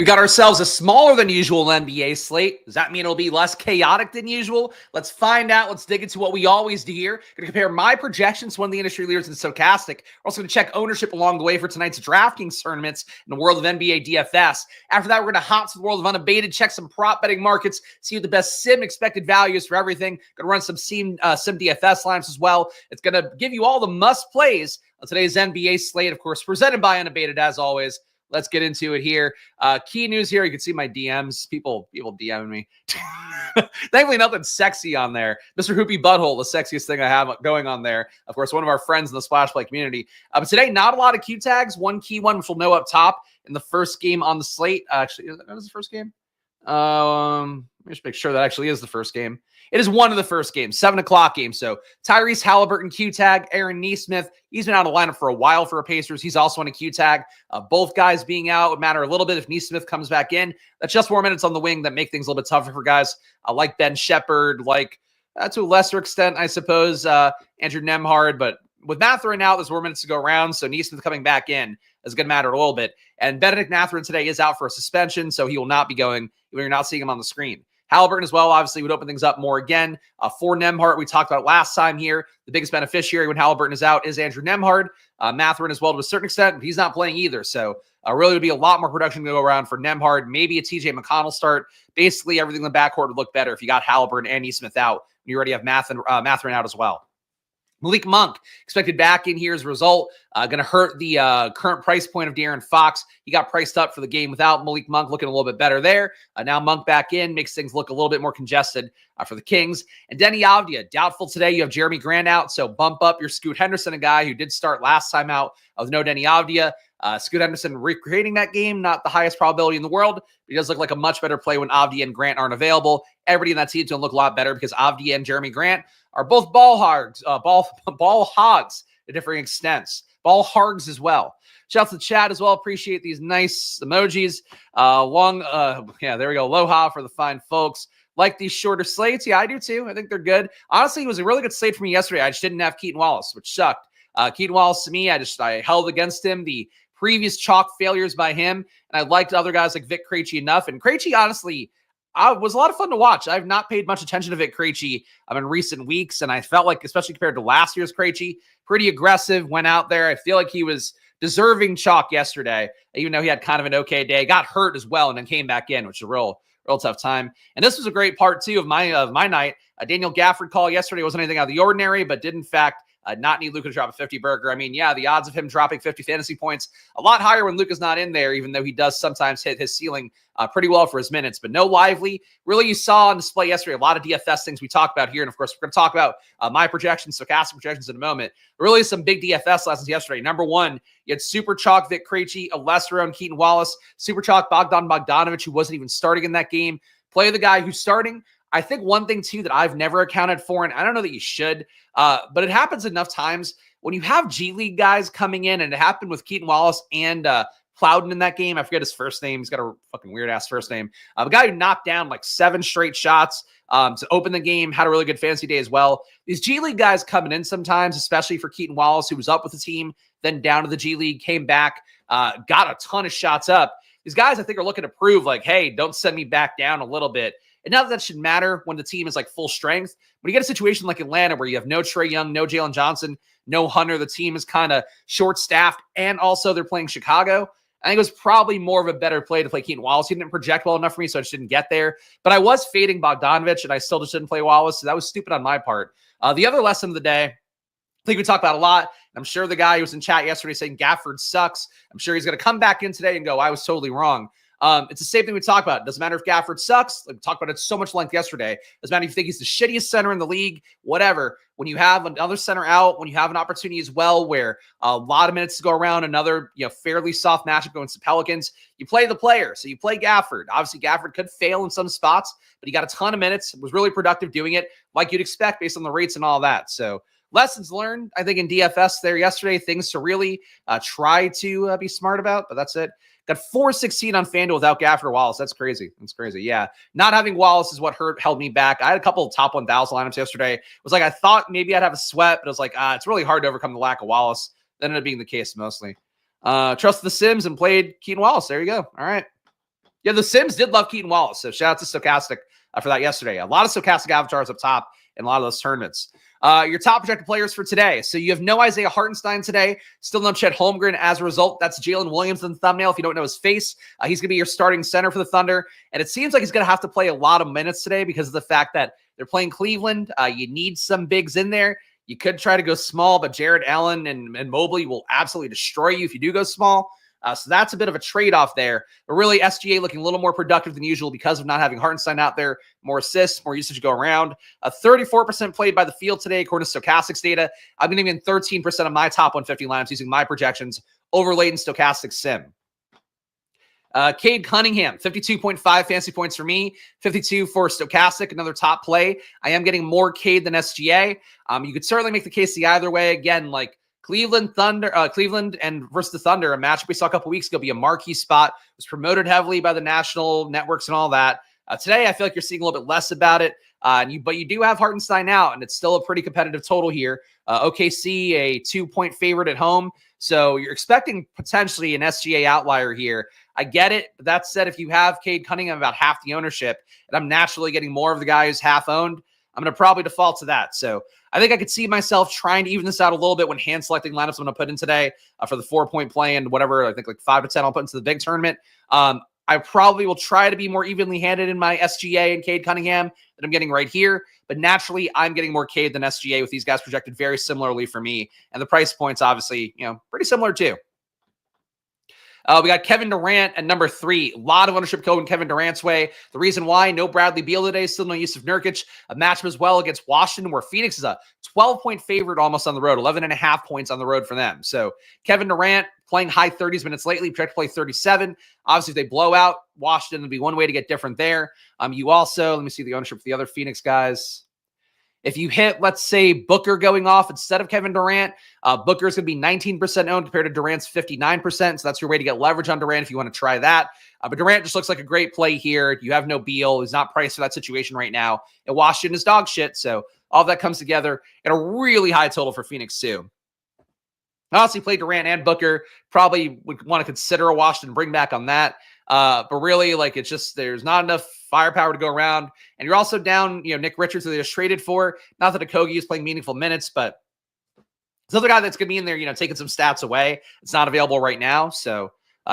We got ourselves a smaller than usual NBA slate. Does that mean it'll be less chaotic than usual? Let's find out. Let's dig into what we always do here. Going to compare my projections to one of the industry leaders in Stokastic. We're also going to check ownership along the way for tonight's DraftKings tournaments in the world of NBA DFS. After that, we're going to hop to the world of Unabated, check some prop betting markets, see what the best sim expected values for everything. Going to run some sim DFS lines as well. It's going to give you all the must plays on today's NBA slate, of course, presented by Unabated as always. Let's get into it here. Key news here. You can see my DMs. People DMing me. Thankfully, nothing sexy on there. Mr. Hoopy Butthole, the sexiest thing I have going on there. Of course, one of our friends in the Splash Play community. But today, not a lot of Q tags. One key one, which we'll know up top in the first game on the slate. Actually, is that the first game? Let me just make sure that actually is the first game. It is one of the first games, 7 o'clock game. So Tyrese Halliburton Q tag, Aaron Nesmith. He's been out of lineup for a while for a Pacers. He's also on a Q tag. Both guys being out would matter a little bit if Nesmith comes back in. That's just 4 minutes on the wing that make things a little bit tougher for guys like Ben Shepherd, like to a lesser extent, I suppose, Andrew Nembhard. But with Mathurin out, there's 4 minutes to go around. So Nesmith coming back in is going to matter a little bit. And Benedict Mathurin today is out for a suspension, so he will not be going when you're not seeing him on the screen. Halliburton as well, obviously, would open things up more again. For Nembhard, we talked about last time here. The biggest beneficiary when Halliburton is out is Andrew Nembhard. Mathurin as well to a certain extent, but he's not playing either. So really would be a lot more production to go around for Nembhard. Maybe a TJ McConnell start. Basically, everything in the backcourt would look better if you got Halliburton and Nesmith out. You already have Mathurin out as well. Malik Monk expected back in here as a result. Going to hurt the current price point of De'Aaron Fox. He got priced up for the game without Malik Monk, looking a little bit better there. Now Monk back in makes things look a little bit more congested for the Kings. And Denny Avdia, doubtful today. You have Jeremy Grant out, so bump up your Scoot Henderson, a guy who did start last time out with no Denny Avdia. Scoot Henderson recreating that game, not the highest probability in the world, but he does look like a much better play when Avdia and Grant aren't available. Everybody in that team's going to look a lot better because Avdia and Jeremy Grant are both ball hogs to differing extents. Ball hogs as well. Shout out to the chat as well. Appreciate these nice emojis. There we go. Aloha for the fine folks. Like these shorter slates. Yeah, I do too. I think they're good. Honestly, it was a really good slate for me yesterday. I just didn't have Keaton Wallace, which sucked. Keaton Wallace to me, I held against him the previous chalk failures by him, and I liked other guys like Vic Krejci enough. And Krejci, honestly, was a lot of fun to watch. I've not paid much attention to Vic Krejci in recent weeks, and I felt like, especially compared to last year's Krejci, pretty aggressive, went out there. I feel like he was deserving chalk yesterday, even though he had kind of an okay day. Got hurt as well and then came back in, which is a real tough time. And this was a great part, too, of my night. Daniel Gafford call yesterday wasn't anything out of the ordinary, but did, in fact, not need Luka to drop a 50 burger. I mean, yeah, the odds of him dropping 50 fantasy points a lot higher when Luka's not in there, even though he does sometimes hit his ceiling pretty well for his minutes. But no Lively. Really, you saw on display yesterday a lot of DFS things we talked about here. And, of course, we're going to talk about my projections, Stokastic projections in a moment. Really some big DFS lessons yesterday. Number one, you had Super Chalk Vic Krejci, a lesser-owned Keaton Wallace, Super Chalk Bogdan Bogdanovic, who wasn't even starting in that game. Play the guy who's starting. I think one thing, too, that I've never accounted for, and I don't know that you should, but it happens enough times when you have G League guys coming in, and it happened with Keaton Wallace and Plowden in that game. I forget his first name. He's got a fucking weird-ass first name. A guy who knocked down like 7 straight shots to open the game, had a really good fantasy day as well. These G League guys coming in sometimes, especially for Keaton Wallace, who was up with the team, then down to the G League, came back, got a ton of shots up. These guys, I think, are looking to prove, like, hey, don't send me back down a little bit. And not that should matter when the team is like full strength. But you get a situation like Atlanta where you have no Trae Young, no Jalen Johnson, no Hunter. The team is kind of short-staffed, and also they're playing Chicago. I think it was probably more of a better play to play Keaton Wallace. He didn't project well enough for me, so I just didn't get there. But I was fading Bogdanovic, and I still just didn't play Wallace, so that was stupid on my part. The other lesson of the day, I think we talked about a lot. I'm sure the guy who was in chat yesterday saying Gafford sucks, I'm sure he's going to come back in today and go, I was totally wrong. It's the same thing we talk about. It doesn't matter if Gafford sucks. Like we talked about it so much length yesterday. It doesn't matter if you think he's the shittiest center in the league, whatever. When you have another center out, when you have an opportunity as well where a lot of minutes to go around, another fairly soft matchup going to the Pelicans, you play the player. So you play Gafford. Obviously, Gafford could fail in some spots, but he got a ton of minutes, was really productive doing it like you'd expect based on the rates and all that. So lessons learned, I think, in DFS there yesterday, things to really try to be smart about, but that's it. Got 416 on FanDuel without Gafford or Wallace. That's crazy. That's crazy. Yeah. Not having Wallace is what held me back. I had a couple of top 1,000 lineups yesterday. It was like, I thought maybe I'd have a sweat, but it was like, it's really hard to overcome the lack of Wallace. That ended up being the case mostly. Trust the Sims and played Keaton Wallace. There you go. All right. Yeah, the Sims did love Keaton Wallace, so shout out to Stokastic for that yesterday. A lot of Stokastic avatars up top in a lot of those tournaments. Your top projected players for today. So you have no Isaiah Hartenstein today. Still no Chet Holmgren. As a result, that's Jalen Williams in the thumbnail. If you don't know his face, he's going to be your starting center for the Thunder. And it seems like he's going to have to play a lot of minutes today because of the fact that they're playing Cleveland. You need some bigs in there. You could try to go small, but Jared Allen and Mobley will absolutely destroy you if you do go small. So that's a bit of a trade-off there. But really, SGA looking a little more productive than usual because of not having Hartenstein out there. More assists, more usage to go around. 34% played by the field today, according to Stokastic's data. I'm going to in 13% of my top 150 lineups using my projections overlaid in Stokastic Sim. Cade Cunningham, 52.5 fantasy points for me, 52 for Stokastic, another top play. I am getting more Cade than SGA. You could certainly make the case the either way. Again, like Cleveland and versus the Thunder, a matchup we saw a couple weeks ago, be a marquee spot. Was promoted heavily by the national networks and all that. Today, I feel like you're seeing a little bit less about it. But you do have Hartenstein out, and it's still a pretty competitive total here. OKC, a 2-point favorite at home. So you're expecting potentially an SGA outlier here. I get it. But that said, if you have Cade Cunningham about half the ownership, and I'm naturally getting more of the guy who's half owned, I'm going to probably default to that. So I think I could see myself trying to even this out a little bit when hand selecting lineups I'm going to put in today for the 4-point play and whatever. I think like 5 to 10 I'll put into the big tournament. I probably will try to be more evenly handed in my SGA and Cade Cunningham that I'm getting right here. But naturally, I'm getting more Cade than SGA with these guys projected very similarly for me. And the price points, obviously, pretty similar too. We got Kevin Durant at number 3. A lot of ownership going Kevin Durant's way. The reason why, no Bradley Beal today, still no Yusuf Nurkic. A matchup as well against Washington, where Phoenix is a 12-point favorite almost on the road, 11.5 points on the road for them. So Kevin Durant playing high 30s minutes lately, projected to play 37. Obviously, if they blow out Washington, it'll be one way to get different there. You also, let me see the ownership for the other Phoenix guys. If you hit, let's say, Booker going off instead of Kevin Durant, Booker's going to be 19% owned compared to Durant's 59%. So that's your way to get leverage on Durant if you want to try that. But Durant just looks like a great play here. You have no Beal. He's not priced for that situation right now. And Washington is dog shit. So all of that comes together at a really high total for Phoenix too. Honestly, play Durant and Booker. Probably would want to consider a Washington bring back on that. But really, like, it's just there's not enough firepower to go around. And you're also down, Nick Richards, who they just traded for. Not that Okogie is playing meaningful minutes, but this other guy that's going to be in there, taking some stats away. It's not available right now. So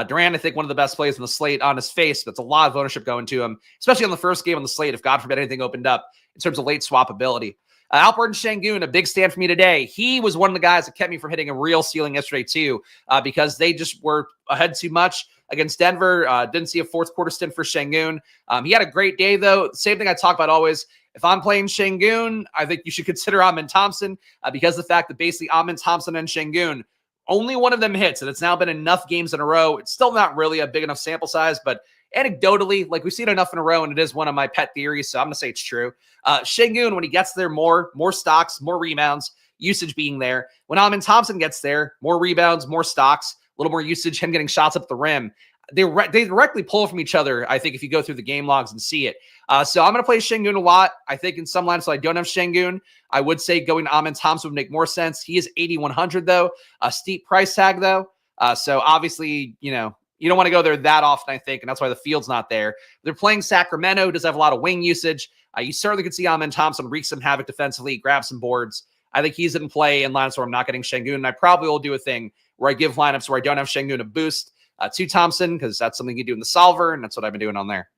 Durant, I think, one of the best plays on the slate on his face. That's a lot of ownership going to him, especially on the first game on the slate, if God forbid anything opened up in terms of late swap ability. Alperen Sengun, a big stand for me today. He was one of the guys that kept me from hitting a real ceiling yesterday too, because they just were ahead too much against Denver. Didn't see a fourth quarter stint for Sengun. He had a great day though. Same thing I talk about always. If I'm playing Sengun, I think you should consider Amin Thompson because of the fact that basically Amin Thompson and Sengun, only one of them hits, and it's now been enough games in a row. It's still not really a big enough sample size, but anecdotally, like we've seen enough in a row, and it is one of my pet theories, so I'm going to say it's true. Sengun, when he gets there, more stocks, more rebounds, usage being there. When Amin Thompson gets there, more rebounds, more stocks, a little more usage, him getting shots up the rim. They directly pull from each other, I think, if you go through the game logs and see it. So I'm going to play Sengun a lot. I think in some lines, so I don't have Sengun. I would say going to Amin Thompson would make more sense. He is 8,100 though. A steep price tag though. So obviously, you don't want to go there that often, I think, and that's why the field's not there. They're playing Sacramento, does have a lot of wing usage. You certainly could see Amin Thompson wreak some havoc defensively, grab some boards. I think he's in play in lineups where I'm not getting Sengun, and I probably will do a thing where I give lineups where I don't have Sengun a boost to Thompson, because that's something you do in the solver, and that's what I've been doing on there.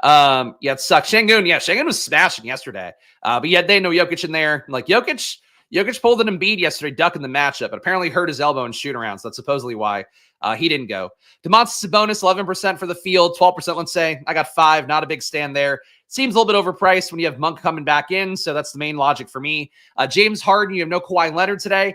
It sucks. Sengun was smashing yesterday. But yet they know Jokic in there. Like Jokic pulled an Embiid yesterday, ducking the matchup, but apparently hurt his elbow in shoot around. So that's supposedly why he didn't go. Domantas Sabonis, 11% for the field, 12%, let's say. I got 5, not a big stand there. Seems a little bit overpriced when you have Monk coming back in, so that's the main logic for me. James Harden, you have no Kawhi Leonard today.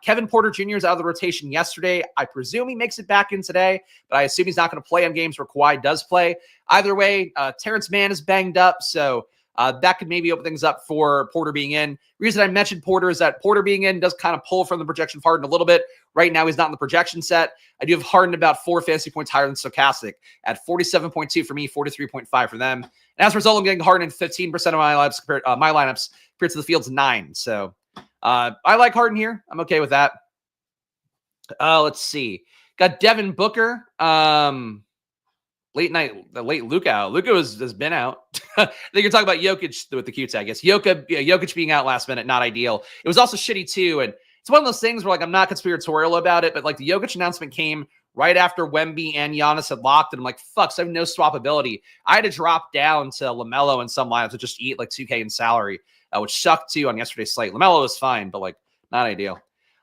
Kevin Porter Jr. is out of the rotation yesterday. I presume he makes it back in today, but I assume he's not going to play on games where Kawhi does play. Either way, Terrence Mann is banged up, so that could maybe open things up for Porter being in. Reason I mentioned Porter is that Porter being in does kind of pull from the projection of Harden a little bit. Right now, he's not in the projection set. I do have Harden about 4 fantasy points higher than Stokastic at 47.2 for me, 43.5 for them. And as a result, I'm getting Harden in 15% of my lineups compared to the field's 9. So I like Harden here. I'm okay with that. Let's see. Got Devin Booker. late Luka out. Luka has been out. I think you're talking about Jokic with the Q tag. I guess Jokic being out last minute, not ideal. It was also shitty too. And it's one of those things where like I'm not conspiratorial about it, but like the Jokic announcement came right after Wemby and Giannis had locked, and I'm like, fuck, so I have no swappability. I had to drop down to LaMelo in some lineups to just eat like 2K in salary, which sucked too on yesterday's slate. LaMelo was fine, but like not ideal.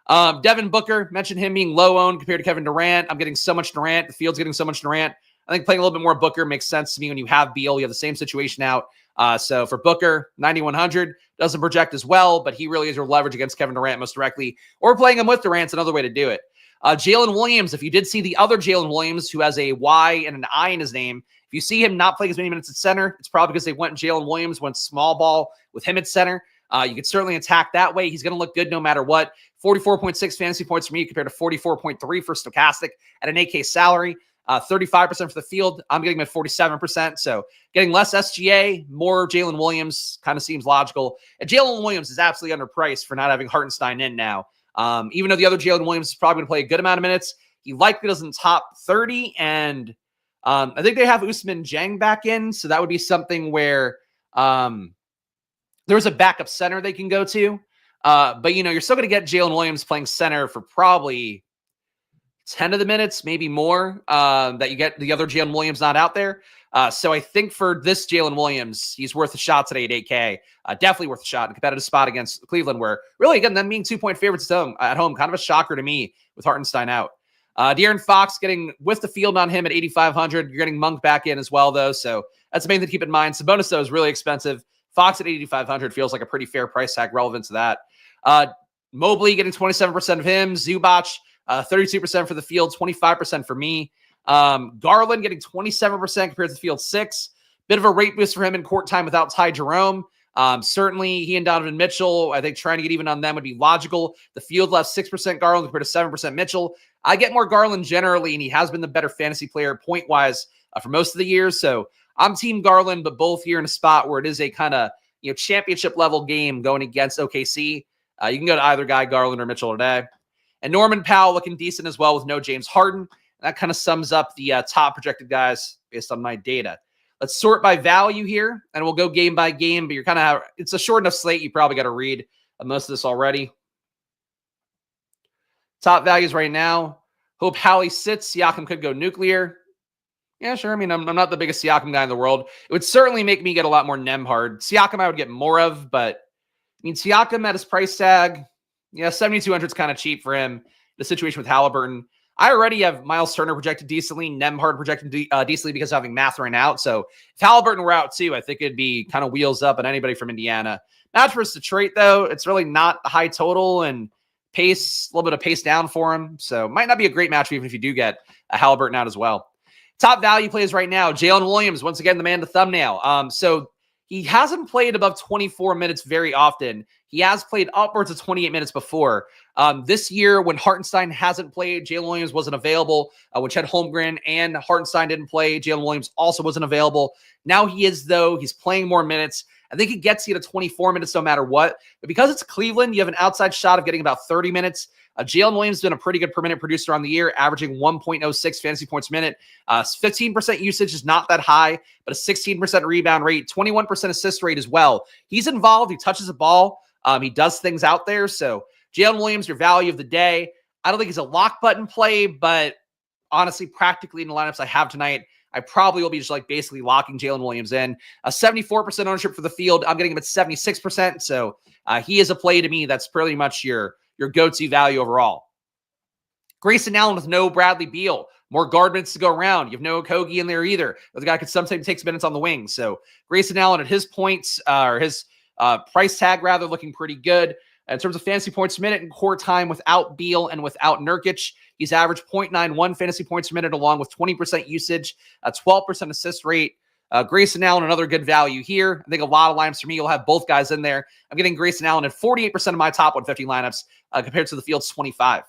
Devin Booker, mentioned him being low owned compared to Kevin Durant. I'm getting so much Durant. The field's getting so much Durant. I think playing a little bit more Booker makes sense to me when you have Beal. You have the same situation out. So for Booker, 9,100 doesn't project as well, but he really is your leverage against Kevin Durant most directly, or playing him with Durant's another way to do it. Jalen Williams, if you did see the other Jalen Williams, who has a Y and an I in his name, if you see him not playing as many minutes at center, it's probably because they went Jalen Williams, went small ball with him at center. You could certainly attack that way. He's going to look good no matter what. 44.6 fantasy points for me compared to 44.3 for Stokastic at an 8K salary. 35% for the field. I'm getting him at 47%. So getting less SGA, more Jalen Williams kind of seems logical. And Jalen Williams is absolutely underpriced for not having Hartenstein in now. Even though the other Jalen Williams is probably going to play a good amount of minutes, he likely doesn't top 30. And I think they have Usman Jang back in. So that would be something where there's a backup center they can go to. But, you're still going to get Jalen Williams playing center for probably 10 of the minutes, maybe more, that you get the other Jalen Williams not out there. So I think for this Jalen Williams, he's worth a shot today at 8K. Definitely worth a shot in a competitive spot against Cleveland, where really, again, them being 2-point favorites at home, kind of a shocker to me with Hartenstein out. De'Aaron Fox getting with the field on him at 8,500. You're getting Monk back in as well, though. So that's the main thing to keep in mind. Sabonis, though, is really expensive. Fox at 8,500 feels like a pretty fair price tag relevant to that. Mobley getting 27% of him. Zubac, 32% for the field, 25% for me. Garland getting 27% compared to the field 6. Bit of a rate boost for him in court time without Ty Jerome. Certainly he and Donovan Mitchell, I think trying to get even on them would be logical. The field left 6% Garland compared to 7% Mitchell. I get more Garland generally, and he has been the better fantasy player point-wise for most of the years. So I'm team Garland, but both here in a spot where it is a kind of championship level game going against OKC. You can go to either guy, Garland or Mitchell today. And Norman Powell looking decent as well with no James Harden. That kind of sums up the top projected guys based on my data. Let's sort by value here, and we'll go game by game, but it's a short enough slate. You probably got to read most of this already. Top values right now. Hope Hallie sits. Siakam could go nuclear. Yeah, sure. I mean, I'm not the biggest Siakam guy in the world. It would certainly make me get a lot more Nembhard. Siakam I would get more of, but I mean, Siakam at his price tag, 7,200 is kind of cheap for him. The situation with Halliburton. I already have Miles Turner projected decently, Nembhard projected decently because of having Mathurin out. So if Halliburton were out too, I think it'd be kind of wheels up on anybody from Indiana. Match versus Detroit, though, it's really not a high total and pace, a little bit of pace down for him. So might not be a great match even if you do get a Halliburton out as well. Top value plays right now. Jalen Williams, once again, the man to thumbnail. So he hasn't played above 24 minutes very often. He has played upwards of 28 minutes before. This year, when Hartenstein hasn't played, Jalen Williams wasn't available. When Chet Holmgren and Hartenstein didn't play, Jalen Williams also wasn't available. Now he is, though. He's playing more minutes. I think it gets you to 24 minutes no matter what. But because it's Cleveland, you have an outside shot of getting about 30 minutes. Jalen Williams has been a pretty good per minute producer on the year, averaging 1.06 fantasy points a minute. 15% usage is not that high, but a 16% rebound rate, 21% assist rate as well. He's involved. He touches the ball. He does things out there. So Jalen Williams, your value of the day. I don't think he's a lock button play, but honestly, practically in the lineups I have tonight, I probably will be just like basically locking Jalen Williams in. 74% ownership for the field. I'm getting him at 76%. So he is a play to me. That's pretty much your go-to value overall. Grayson Allen with no Bradley Beal. More guard minutes to go around. You have no Okogie in there either. The guy could sometimes take minutes on the wing. So Grayson Allen at his points, or his price tag rather, looking pretty good. In terms of fantasy points per minute in core time without Beal and without Nurkic, he's averaged 0.91 fantasy points per minute along with 20% usage, a 12% assist rate. Grayson Allen, another good value here. I think a lot of lineups for me, you'll have both guys in there. I'm getting Grayson Allen at 48% of my top 150 lineups compared to the field's 25.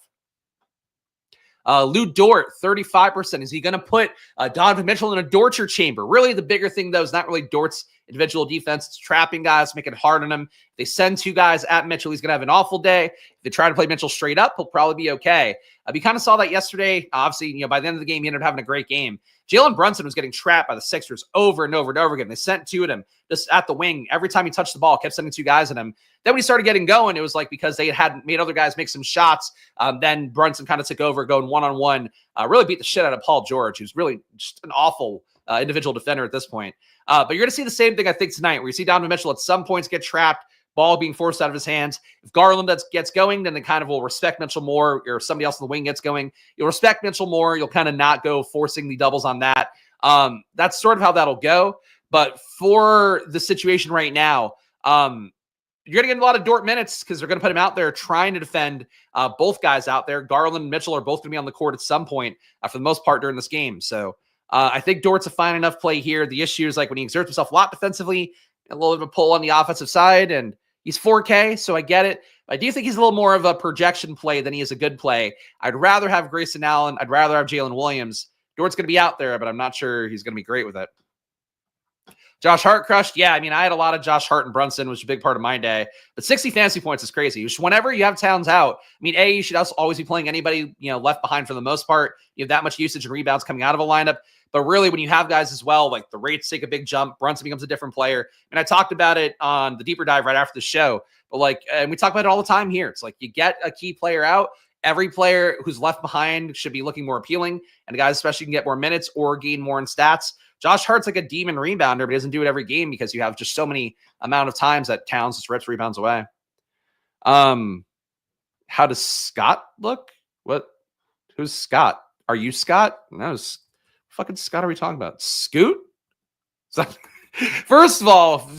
Lou Dort, 35%. Is he going to put Donovan Mitchell in a torture chamber? Really, the bigger thing, though, is not really Dort's individual defense. It's trapping guys, making it hard on him. If they send two guys at Mitchell, he's going to have an awful day. If they try to play Mitchell straight up, he'll probably be okay. You kind of saw that yesterday. Obviously, by the end of the game, he ended up having a great game. Jalen Brunson was getting trapped by the Sixers over and over and over again. They sent two at him just at the wing. Every time he touched the ball, kept sending two guys at him. Then when he started getting going, it was like because they hadn't made other guys make some shots. Then Brunson kind of took over, going one-on-one, really beat the shit out of Paul George, who's really just an awful individual defender at this point. But you're going to see the same thing, I think, tonight, where you see Donovan Mitchell at some points get trapped, ball being forced out of his hands. If Garland gets going, then they kind of will respect Mitchell more, or somebody else in the wing gets going. You'll respect Mitchell more. You'll kind of not go forcing the doubles on that. That's sort of how that'll go. But for the situation right now, you're going to get a lot of Dort minutes because they're going to put him out there trying to defend both guys out there. Garland and Mitchell are both going to be on the court at some point for the most part during this game. So I think Dort's a fine enough play here. The issue is like when he exerts himself a lot defensively, a little bit of a pull on the offensive side, and he's 4K, so I get it. I do think he's a little more of a projection play than he is a good play. I'd rather have Grayson Allen. I'd rather have Jalen Williams. Dort's going to be out there, but I'm not sure he's going to be great with it. Josh Hart crushed. Yeah, I had a lot of Josh Hart and Brunson, which was a big part of my day. But 60 fantasy points is crazy. Just whenever you have Towns out, you should also always be playing anybody left behind for the most part. You have that much usage and rebounds coming out of a lineup. But really, when you have guys as well, like the rates take a big jump, Brunson becomes a different player. And I talked about it on the deeper dive right after the show. But and we talk about it all the time here. It's like you get a key player out. Every player who's left behind should be looking more appealing. And the guys especially can get more minutes or gain more in stats. Josh Hart's like a demon rebounder, but he doesn't do it every game because you have just so many amount of times that Towns just rips rebounds away. How does Scott look? What? Who's Scott? Are you Scott? No, fucking Scott are we talking about? Scoot? First of all,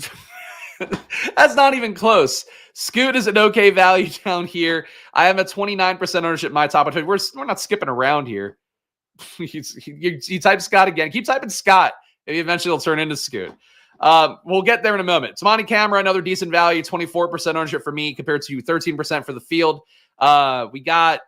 that's not even close. Scoot is an okay value down here. I am at 29% ownership in my top 20. We're not skipping around here. You type Scott again. Keep typing Scott. Maybe eventually it'll turn into Scoot. We'll get there in a moment. Tamani Camera, another decent value, 24% ownership for me compared to 13% for the field. We got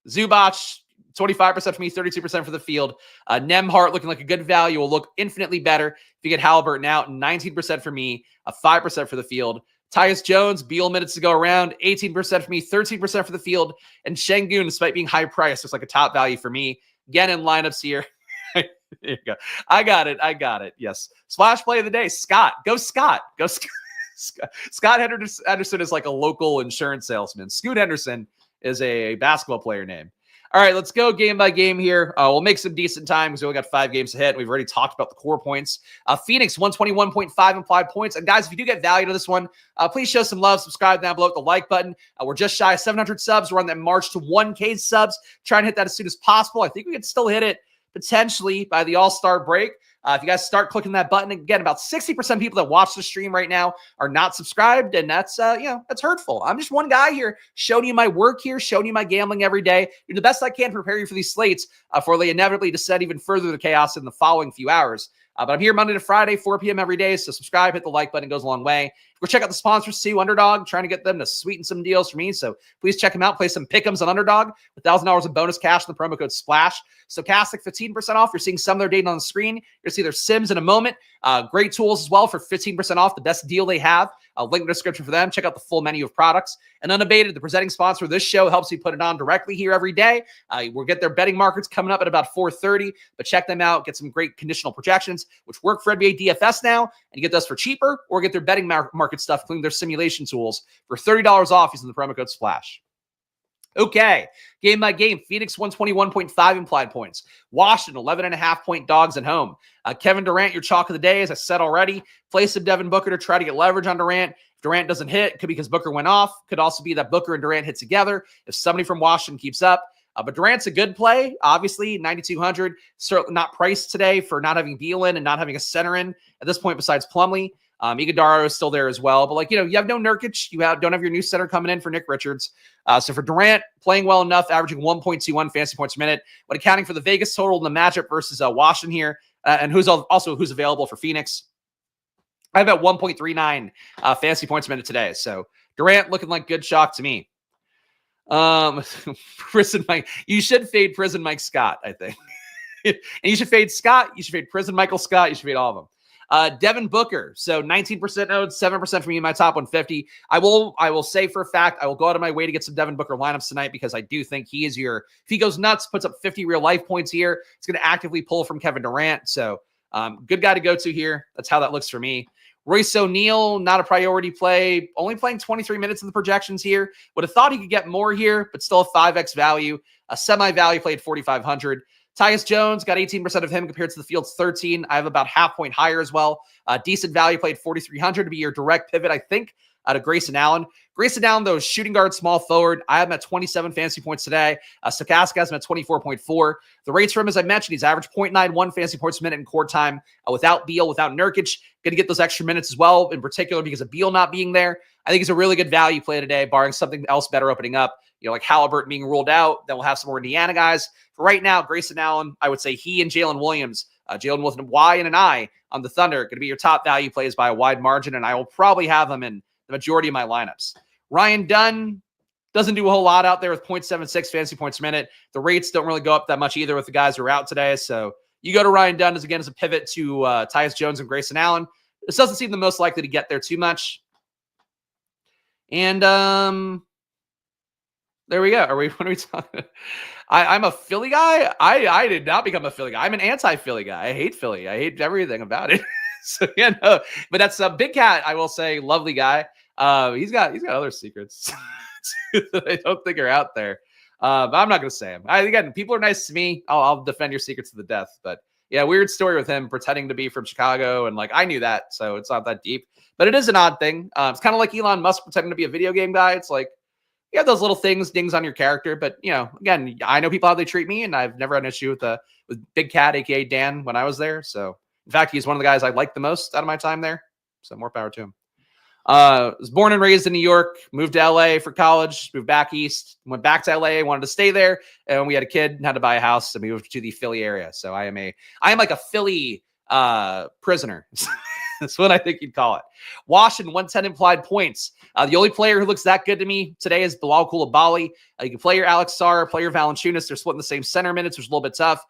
Zubac, 25% for me, 32% for the field. Nemhart looking like a good value, will look infinitely better if you get Halliburton out. 19% for me, 5% for the field. Tyus Jones, Beal minutes to go around, 18% for me, 13% for the field. And Şengün, despite being high priced, looks like a top value for me. Again, in lineups here. There you go. I got it. Yes. Splash play of the day. Scott. Go Scott. Go Scott. Scott Henderson is like a local insurance salesman. Scoot Henderson is a basketball player name. All right, let's go game by game here. We'll make some decent time because we only got 5 games to hit. We've already talked about the core points. Phoenix, 121.5 implied points. And guys, if you do get value to this one, please show some love. Subscribe down below with the like button. We're just shy of 700 subs. We're on that march to 1K subs. Try and hit that as soon as possible. I think we can still hit it potentially by the All-Star break. If you guys start clicking that button, again, about 60% of people that watch the stream right now are not subscribed, and that's that's hurtful. I'm just one guy here showing you my work here, showing you my gambling every day, doing the best I can to prepare you for these slates before they inevitably descend even further to chaos in the following few hours. But I'm here Monday to Friday, 4 p.m. every day, so subscribe, hit the like button, it goes a long way. Go check out the sponsors too, Underdog, trying to get them to sweeten some deals for me, so please check them out. Play some Pick'ems on Underdog with $1,000 of bonus cash in the promo code SPLASH. Stokastic, 15% off. You're seeing some of their data on the screen. You're going to see their Sims in a moment. Great tools as well for 15% off, the best deal they have. Link in the description for them. Check out the full menu of products. And Unabated, the presenting sponsor of this show, helps me put it on directly here every day. We'll get their betting markets coming up at about 4:30, but check them out. Get some great conditional projections, which work for NBA DFS now, and you get those for cheaper, or get their betting market stuff, including their simulation tools, for $30 off using the promo code SPLASH. Okay, game by game. Phoenix 121.5 implied points. Washington 11.5 point dogs at home. Kevin Durant, your chalk of the day, as I said already. Play some Devin Booker to try to get leverage on Durant. If Durant doesn't hit, it could be because Booker went off. Could also be that Booker and Durant hit together if somebody from Washington keeps up. But Durant's a good play, obviously, 9,200. Certainly not priced today for not having Beal in and not having a center in at this point besides Plumlee. Iguodala is still there as well. But, you have no Nurkic. You don't have your new center coming in for Nick Richards. So for Durant, playing well enough, averaging 1.21 fantasy points per minute, when accounting for the Vegas total in the matchup versus Washington here, and who's available for Phoenix. I have at 1.39 fantasy points per minute today. So Durant looking like good chalk to me. Prison Mike. You should fade Prison Mike Scott, I think. And you should fade Scott. You should fade Prison Michael Scott. You should fade all of them. Devin Booker. So 19% owned, 7% for me in my top 150. I will say for a fact, I will go out of my way to get some Devin Booker lineups tonight because I do think he is if he goes nuts, puts up 50 real life points here, it's going to actively pull from Kevin Durant. So good guy to go to here. That's how that looks for me. Royce O'Neal, not a priority play, only playing 23 minutes in the projections here. Would have thought he could get more here, but still a 5x value. A semi-value play at 4,500. Tyus Jones, got 18% of him compared to the field's 13. I have about half point higher as well. Decent value play at 4,300 to be your direct pivot, I think, out of Grayson Allen. Grayson Allen, though, shooting guard, small forward. I have him at 27 fantasy points today. Stokastic has him at 24.4. The rates for him, as I mentioned, he's averaged 0.91 fantasy points a minute in court time without Beal, without Nurkic. Going to get those extra minutes as well, in particular because of Beal not being there. I think it's a really good value play today, barring something else better opening up. Like Halliburton being ruled out. Then we'll have some more Indiana guys. For right now, Grayson Allen, I would say he and Jalen Williams, Jalen with a Y and an I on the Thunder, going to be your top value plays by a wide margin, and I will probably have them in the majority of my lineups. Ryan Dunn doesn't do a whole lot out there with 0.76 fantasy points per minute. The rates don't really go up that much either with the guys who are out today. So you go to Ryan Dunn as a pivot to Tyus Jones and Grayson Allen. This doesn't seem the most likely to get there too much. And there we go. What are we talking? I'm a Philly guy. I did not become a Philly guy. I'm an anti-Philly guy. I hate Philly. I hate everything about it. So yeah, no. But that's a Big Cat. I will say, lovely guy. He's got other secrets that I don't think are out there. But I'm not going to say them. Again, people are nice to me. I'll defend your secrets to the death. But yeah, weird story with him pretending to be from Chicago, and I knew that, so it's not that deep. But it is an odd thing. It's kind of like Elon Musk pretending to be a video game guy. It's like, you have those little dings on your character. But, again, I know people how they treat me, and I've never had an issue with Big Cat, a.k.a. Dan, when I was there. So, in fact, he's one of the guys I like the most out of my time there. So, more power to him. Was born and raised in New York, moved to LA for college, moved back east, went back to LA, wanted to stay there. And when we had a kid and had to buy a house, so we moved to the Philly area. So, I am like a Philly prisoner. That's what I think you'd call it. Washington, 110 implied points. The only player who looks that good to me today is Bilal Coulibaly. You can play your Alex Sarr, play your Valanciunas. They're splitting the same center minutes, which is a little bit tough.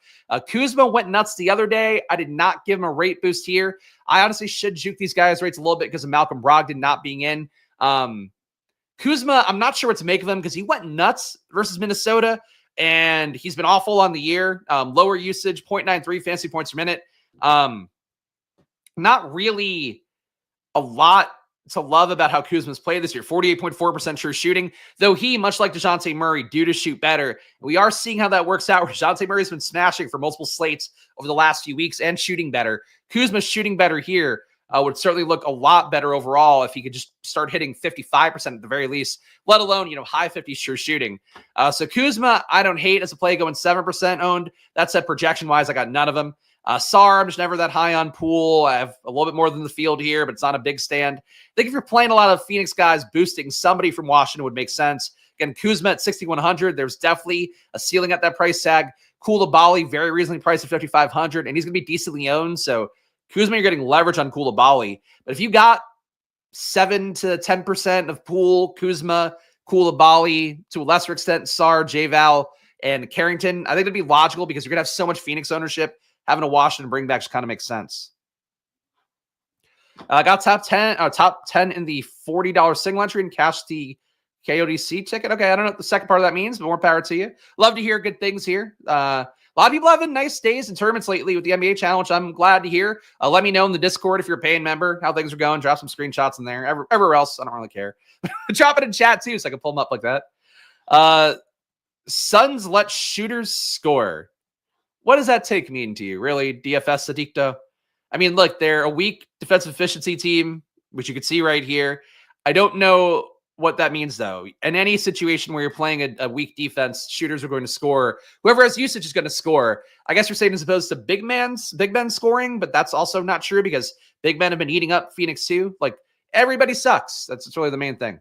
Kuzma went nuts the other day. I did not give him a rate boost here. I honestly should juke these guys' rates a little bit because of Malcolm Brogdon not being in. Kuzma, I'm not sure what to make of him because he went nuts versus Minnesota, and he's been awful on the year. Lower usage, 0.93 fantasy points per minute. Not really a lot to love about how Kuzma's played this year. 48.4% true shooting, though he, much like DeJounte Murray, due to shoot better. We are seeing how that works out. DeJounte Murray's been smashing for multiple slates over the last few weeks and shooting better. Kuzma's shooting better here would certainly look a lot better overall if he could just start hitting 55% at the very least, let alone, high 50s true shooting. So Kuzma, I don't hate as a play going 7% owned. That said, projection-wise, I got none of them. Sarr, I'm just never that high on Poole. I have a little bit more than the field here, but it's not a big stand. I think if you're playing a lot of Phoenix guys, boosting somebody from Washington would make sense. Again, Kuzma at 6,100. There's definitely a ceiling at that price tag. Coulibaly, very reasonably priced at 5,500, and he's going to be decently owned. So Kuzma, you're getting leverage on Coulibaly. But if you got 7 to 10% of Poole, Kuzma, Coulibaly, to a lesser extent, Sarr, J-Val, and Carrington, I think it'd be logical because you're going to have so much Phoenix ownership. Having a Washington bring back just kind of makes sense. I got top 10 in the $40 single entry and cashed the KODC ticket. Okay, I don't know what the second part of that means, but more power to you. Love to hear good things here. A lot of people having nice days and tournaments lately with the NBA channel, which I'm glad to hear. Let me know in the Discord if you're a paying member how things are going. Drop some screenshots in there. Everywhere else, I don't really care. Drop it in chat too, so I can pull them up like that. Suns let shooters score. What does that take mean to you? Really, DFS Addicto? I mean, look, they're a weak defensive efficiency team, which you can see right here. I don't know what that means, though. In any situation where you're playing a weak defense, shooters are going to score. Whoever has usage is going to score. I guess you're saying as opposed to big men scoring, but that's also not true because big men have been eating up Phoenix too. Like, everybody sucks. That's really the main thing.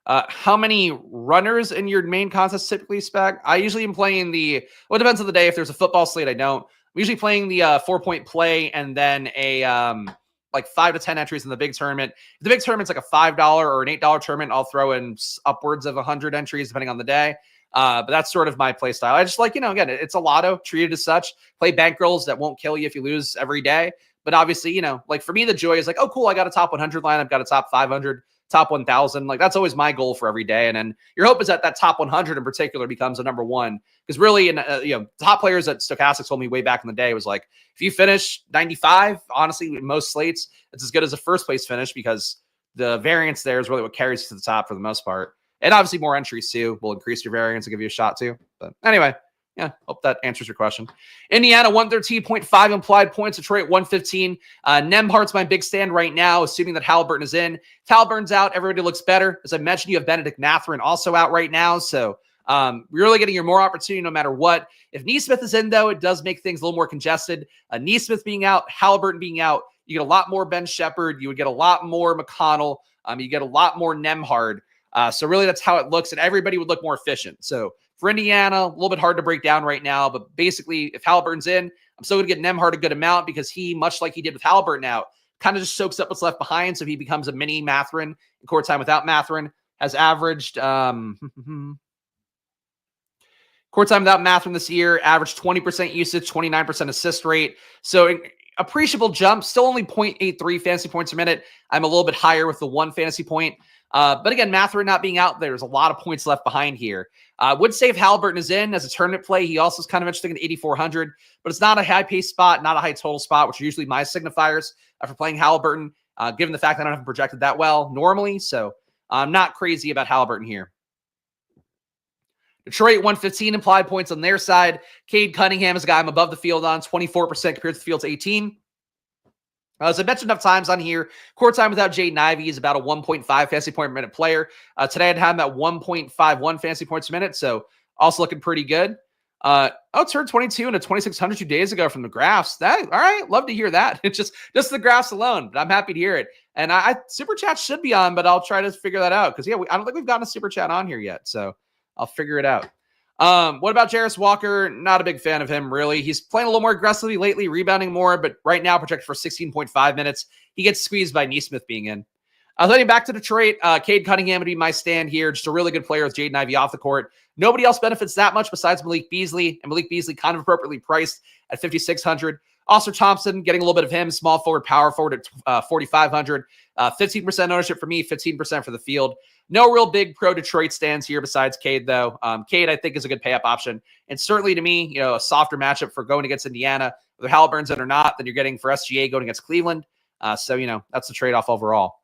How many runners in your main contest typically, Spag? I usually am playing it depends on the day. If there's a football slate, I don't. I'm usually playing the 4-point play and then a 5 to 10 entries in the big tournament. If the big tournament's like a $5 or an $8 tournament, I'll throw in upwards of 100 entries depending on the day. But that's sort of my play style. I just like, again, it's a lotto, treated as such. Play bankrolls that won't kill you if you lose every day. But obviously, like for me, the joy is like, oh, cool, I got a top 100 line. I've got a top 500, top 1,000. Like that's always my goal for every day. And then your hope is that that top 100 in particular becomes a number one. Because really, top players that Stokastic told me way back in the day was like, if you finish 95, honestly, in most slates, it's as good as a first place finish because the variance there is really what carries you to the top for the most part. And obviously more entries too will increase your variance and give you a shot too. But anyway, yeah, hope that answers your question. Indiana, 113.5 implied points. Detroit, 115. Nembhardt's my big stand right now, assuming that Haliburton is in. If Haliburton's out, everybody looks better. As I mentioned, you have Benedict Mathurin also out right now. So you're really getting your more opportunity no matter what. If Nesmith is in, though, it does make things a little more congested. Nesmith being out, Haliburton being out, you get a lot more Ben Shepherd. You would get a lot more McConnell. You get a lot more Nembhard. So really that's how it looks, and everybody would look more efficient. So for Indiana, a little bit hard to break down right now, but basically if Haliburton's in, I'm still going to get Nembhard a good amount because he, much like he did with Haliburton out, kind of just soaks up what's left behind. So he becomes a mini Mathurin in court time without Mathurin, has averaged court time without Mathurin this year, averaged 20% usage, 29% assist rate. So appreciable jump, still only 0.83 fantasy points per minute. I'm a little bit higher with the 1 fantasy point. But again, Mathurin not being out, there's a lot of points left behind here. I would say if Haliburton is in as a tournament play, he also is kind of interesting at 8,400, but it's not a high pace spot, not a high total spot, which are usually my signifiers for playing Haliburton, given the fact that I don't have him projected that well normally. So I'm not crazy about Haliburton here. Detroit, 115 implied points on their side. Cade Cunningham is a guy I'm above the field on, 24% compared to the field's 18. As I mentioned enough times on here, court time without Jaden Ivey is about a 1.5 fantasy point per minute player. Today I'd have him at 1.51 fantasy points per minute, so also looking pretty good. Turned 22 into 2,600 2 days ago from the graphs. All right, love to hear that. It's just the graphs alone, but I'm happy to hear it. And I super chat should be on, but I'll try to figure that out because I don't think we've gotten a super chat on here yet, so I'll figure it out. What about Jarris Walker? Not a big fan of him, really. He's playing a little more aggressively lately, rebounding more, but right now projected for 16.5 minutes. He gets squeezed by Nesmith being in. Heading back to Detroit, Cade Cunningham would be my stand here. Just a really good player with Jaden Ivey off the court. Nobody else benefits that much besides Malik Beasley, and Malik Beasley kind of appropriately priced at 5,600. Oscar Thompson, getting a little bit of him, small forward, power forward at 4,500. 15% ownership for me, 15% for the field. No real big pro Detroit stands here besides Cade, though. Cade, I think, is a good pay-up option. And certainly to me, a softer matchup for going against Indiana. Whether Haliburton's in or not, than you're getting for SGA going against Cleveland. So, that's the trade-off overall.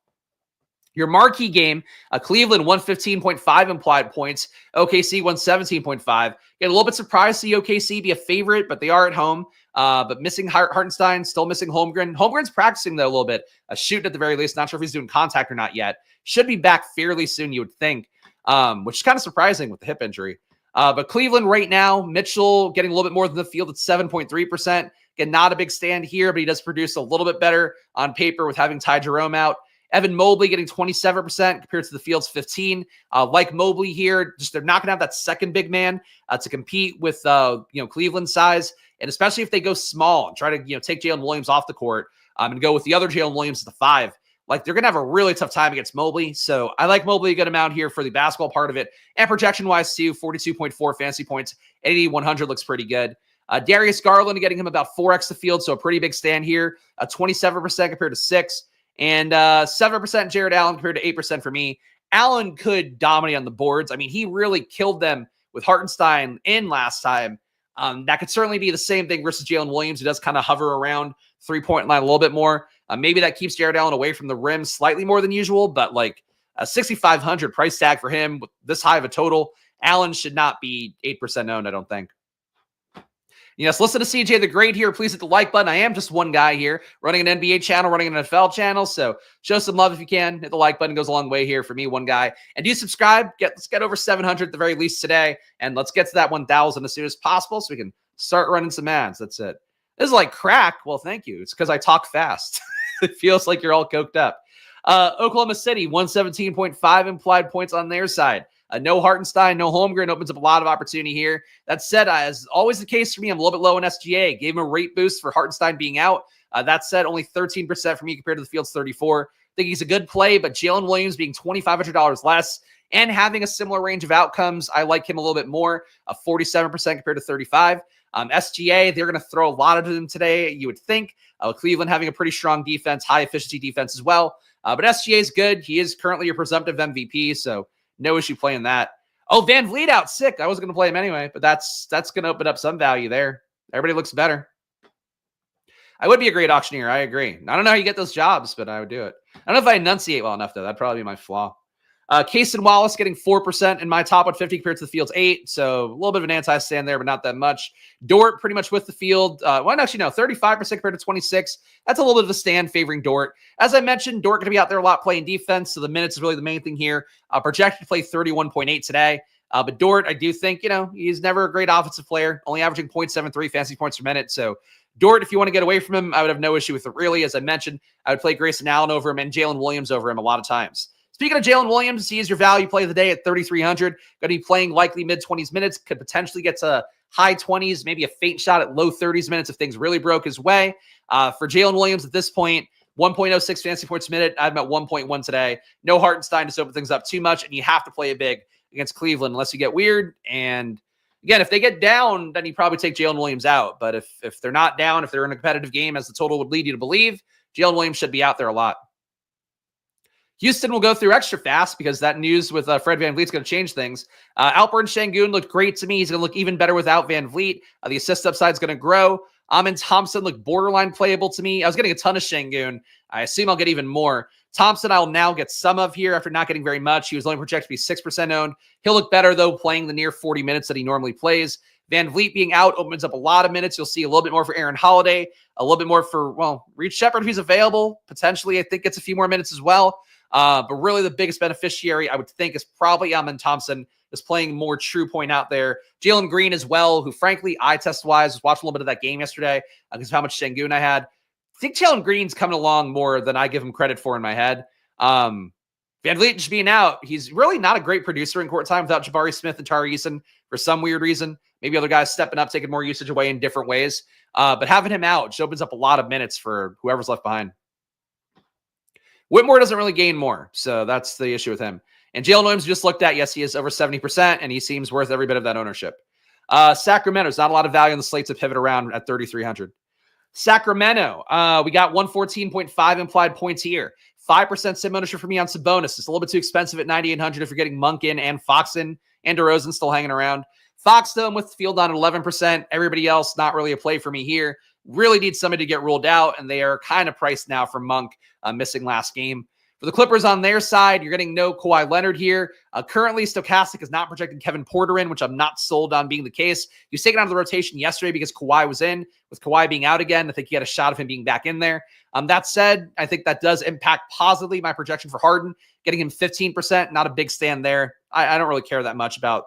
Your marquee game, Cleveland, 115.5 implied points. OKC, 117.5. Get a little bit surprised to see OKC be a favorite, but they are at home. But missing Hartenstein, still missing Holmgren. Holmgren's practicing, though, a little bit. Shooting at the very least. Not sure if he's doing contact or not yet. Should be back fairly soon, you would think, which is kind of surprising with the hip injury. But Cleveland right now, Mitchell getting a little bit more than the field at 7.3%. Again, not a big stand here, but he does produce a little bit better on paper with having Ty Jerome out. Evan Mobley getting 27% compared to the field's 15. Like Mobley here, just they're not going to have that second big man to compete with Cleveland size, and especially if they go small and try to take Jalen Williams off the court and go with the other Jalen Williams at the 5. Like they're going to have a really tough time against Mobley. So I like Mobley a good amount here for the basketball part of it, and projection-wise too, 42.4 fantasy points, 8,100 looks pretty good. Darius Garland getting him about 4x the field, so a pretty big stand here. 27% compared to 6. And 7% Jared Allen compared to 8% for me. Allen could dominate on the boards. I mean, he really killed them with Hartenstein in last time. That could certainly be the same thing versus Jalen Williams, who does kind of hover around 3-point line a little bit more. Maybe that keeps Jared Allen away from the rim slightly more than usual, but like a 6,500 price tag for him with this high of a total, Allen should not be 8% owned, I don't think. Yes, listen to CJ the Great here. Please hit the like button. I am just one guy here running an NBA channel, running an NFL channel. So show some love if you can. Hit the like button. Goes a long way here for me, one guy. And do subscribe. Let's get over 700 at the very least today. And let's get to that 1,000 as soon as possible so we can start running some ads. That's it. This is like crack. Well, thank you. It's because I talk fast. It feels like you're all coked up. Oklahoma City, 117.5 implied points on their side. No Hartenstein, no Holmgren opens up a lot of opportunity here. That said, as always the case for me, I'm a little bit low in SGA. Gave him a rate boost for Hartenstein being out. That said, only 13% for me compared to the field's 34. I think he's a good play, but Jalen Williams being $2,500 less and having a similar range of outcomes, I like him a little bit more, 47% compared to 35. SGA, they're going to throw a lot of them today, you would think. Cleveland having a pretty strong defense, high efficiency defense as well. But SGA is good. He is currently your presumptive MVP, so no issue playing that. Oh, Van Vliet out sick. I wasn't going to play him anyway, but that's going to open up some value there. Everybody looks better. I would be a great auctioneer. I agree. I don't know how you get those jobs, but I would do it. I don't know if I enunciate well enough, though. That'd probably be my flaw. Kaysen Wallace getting 4% in my top 150 compared to the field's 8. So a little bit of an anti-stand there, but not that much. Dort pretty much with the field. Well, actually, no, 35% compared to 26. That's a little bit of a stand favoring Dort. As I mentioned, Dort going to be out there a lot playing defense, so the minutes is really the main thing here. Projected to play 31.8 today. But Dort, I do think, he's never a great offensive player, only averaging 0.73 fantasy points per minute. So Dort, if you want to get away from him, I would have no issue with it, really. As I mentioned, I would play Grayson Allen over him and Jalen Williams over him a lot of times. Speaking of Jalen Williams, he is your value play of the day at 3,300. Going to be playing likely mid-20s minutes, could potentially get to high 20s, maybe a faint shot at low 30s minutes if things really broke his way. For Jalen Williams at this point, 1.06 fantasy points a minute. I'm at 1.1 today. No Hartenstein to open things up too much, and you have to play it big against Cleveland unless you get weird. And again, if they get down, then you probably take Jalen Williams out. But if they're not down, if they're in a competitive game, as the total would lead you to believe, Jalen Williams should be out there a lot. Houston will go through extra fast because that news with Fred VanVleet's going to change things. Alperen Sengun looked great to me. He's going to look even better without VanVleet. The assist upside is going to grow. Amin Thompson looked borderline playable to me. I was getting a ton of Sengun. I assume I'll get even more. Thompson, I'll now get some of here after not getting very much. He was only projected to be 6% owned. He'll look better, though, playing the near 40 minutes that he normally plays. VanVleet being out opens up a lot of minutes. You'll see a little bit more for Aaron Holiday, a little bit more for, Reed Shepherd if he's available. Potentially, I think gets a few more minutes as well. But really the biggest beneficiary, I would think, is probably Amin Thompson, is playing more true point out there. Jalen Green as well, who frankly, eye test-wise, was watching a little bit of that game yesterday because of how much Sengun I had. I think Jalen Green's coming along more than I give him credit for in my head. VanVleet just being out, he's really not a great producer in court time without Jabari Smith and Tari Eason for some weird reason. Maybe other guys stepping up, taking more usage away in different ways. But having him out just opens up a lot of minutes for whoever's left behind. Whitmore doesn't really gain more, so that's the issue with him. And Jalen Williams just looked at, yes, he is over 70%, and he seems worth every bit of that ownership. Sacramento's not a lot of value on the slate to pivot around at 3,300. Sacramento, we got 114.5 implied points here. 5% sim ownership for me on Sabonis. It's a little bit too expensive at 9,800 if you're getting Monk in and Fox in, and DeRozan still hanging around. Fox, though, with the field on 11%. Everybody else, not really a play for me here. Really need somebody to get ruled out, and they are kind of priced now for Monk, missing last game. For the Clippers on their side, you're getting no Kawhi Leonard here. Currently, Stokastic is not projecting Kevin Porter in, which I'm not sold on being the case. He was taken out of the rotation yesterday because Kawhi was in. With Kawhi being out again, I think you had a shot of him being back in there. That said, I think that does impact positively my projection for Harden. Getting him 15%, not a big stand there. I don't really care that much about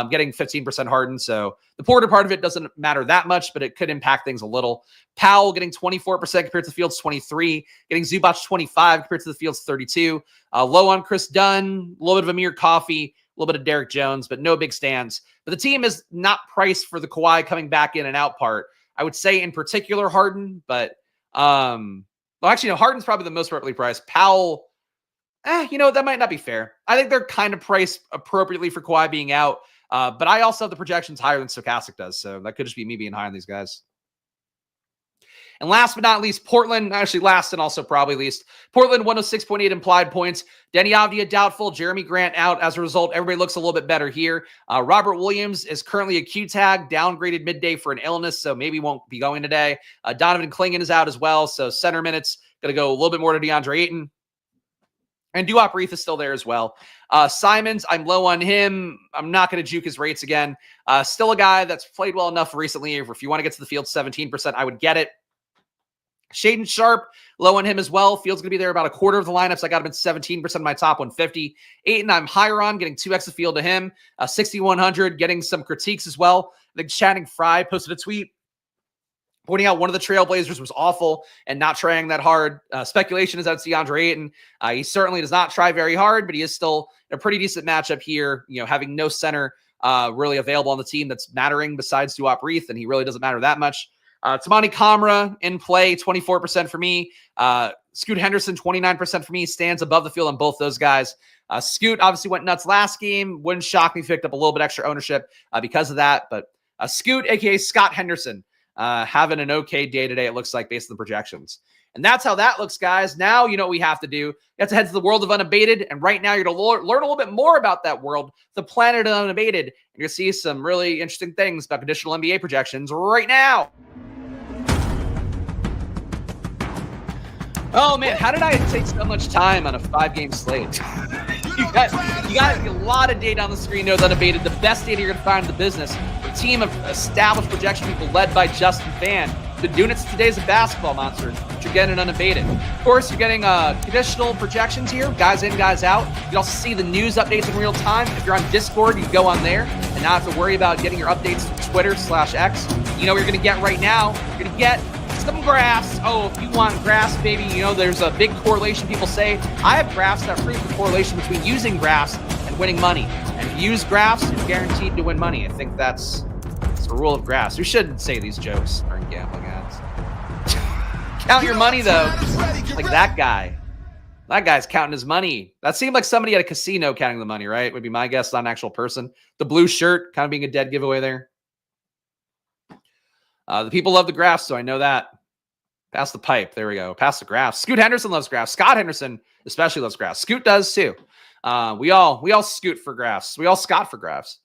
getting 15% Harden. So the Porter part of it doesn't matter that much, but it could impact things a little. Powell getting 24% compared to the field's 23, getting Zubac 25 compared to the field's 32. Low on Chris Dunn, a little bit of Amir Coffey, a little bit of Derek Jones, but no big stands. But the team is not priced for the Kawhi coming back in and out part. I would say in particular Harden, but Harden's probably the most appropriately priced. Powell, that might not be fair. I think they're kind of priced appropriately for Kawhi being out. But I also have the projections higher than Stokastic does, so that could just be me being high on these guys. And last but not least, Portland, actually last and also probably least, Portland 106.8 implied points. Denny Avdia doubtful, Jeremy Grant out. As a result, everybody looks a little bit better here. Robert Williams is currently a Q tag, downgraded midday for an illness, so maybe won't be going today. Donovan Clingan is out as well, so center minutes going to go a little bit more to DeAndre Ayton. And Duop Reith is still there as well. Simons, I'm low on him. I'm not going to juke his rates again. Still a guy that's played well enough recently. If you want to get to the field 17%, I would get it. Shaden Sharp, low on him as well. Field's going to be there about a quarter of the lineups. I got him at 17% of my top 150. Ayton, I'm higher on, getting 2x the field to him. 6,100, getting some critiques as well. I think Channing Frye posted a tweet pointing out one of the Trailblazers was awful and not trying that hard. Speculation is that it's DeAndre Ayton. He certainly does not try very hard, but he is still a pretty decent matchup here, having no center really available on the team that's mattering besides Duop Reith, and he really doesn't matter that much. Tamani Kamara in play, 24% for me. Scoot Henderson, 29% for me, stands above the field on both those guys. Scoot obviously went nuts last game. Wouldn't shock me if he picked up a little bit extra ownership because of that. But Scoot, a.k.a. Scott Henderson, having an okay day today, it looks like, based on the projections. And that's how that looks, guys. Now you know what we have to do. You have to head to the world of Unabated. And right now you're going to learn a little bit more about that world, the planet of Unabated. And you're going to see some really interesting things about conditional NBA projections right now. Oh, man, how did I take so much time on a 5-game slate? you got a lot of data on the screen there with Unabated. The best data you're going to find in the business. A team of established projection people led by Justin Fan. Been doing it since the days of Basketball Monsters, but you're getting Unabated. Of course, you're getting conditional projections here, guys in, guys out. You can also see the news updates in real time. If you're on Discord, you can go on there and not have to worry about getting your updates from Twitter/X. You know what you're going to get right now? You're going to get some graphs. Oh, if you want graphs, baby, you know, there's a big correlation. People say, I have graphs that prove the correlation between using graphs and winning money. And if you use graphs, you're guaranteed to win money. I think that's the rule of graphs. We shouldn't say these jokes during gambling ads. Count your money, though. Like that guy. That guy's counting his money. That seemed like somebody at a casino counting the money, right? Would be my guess, not an actual person. The blue shirt kind of being a dead giveaway there. The people love the graphs, so I know that. Pass the pipe. There we go. Pass the graphs. Scoot Henderson loves graphs. Scott Henderson especially loves graphs. Scoot does too. We all scoot for graphs. We all Scott for graphs.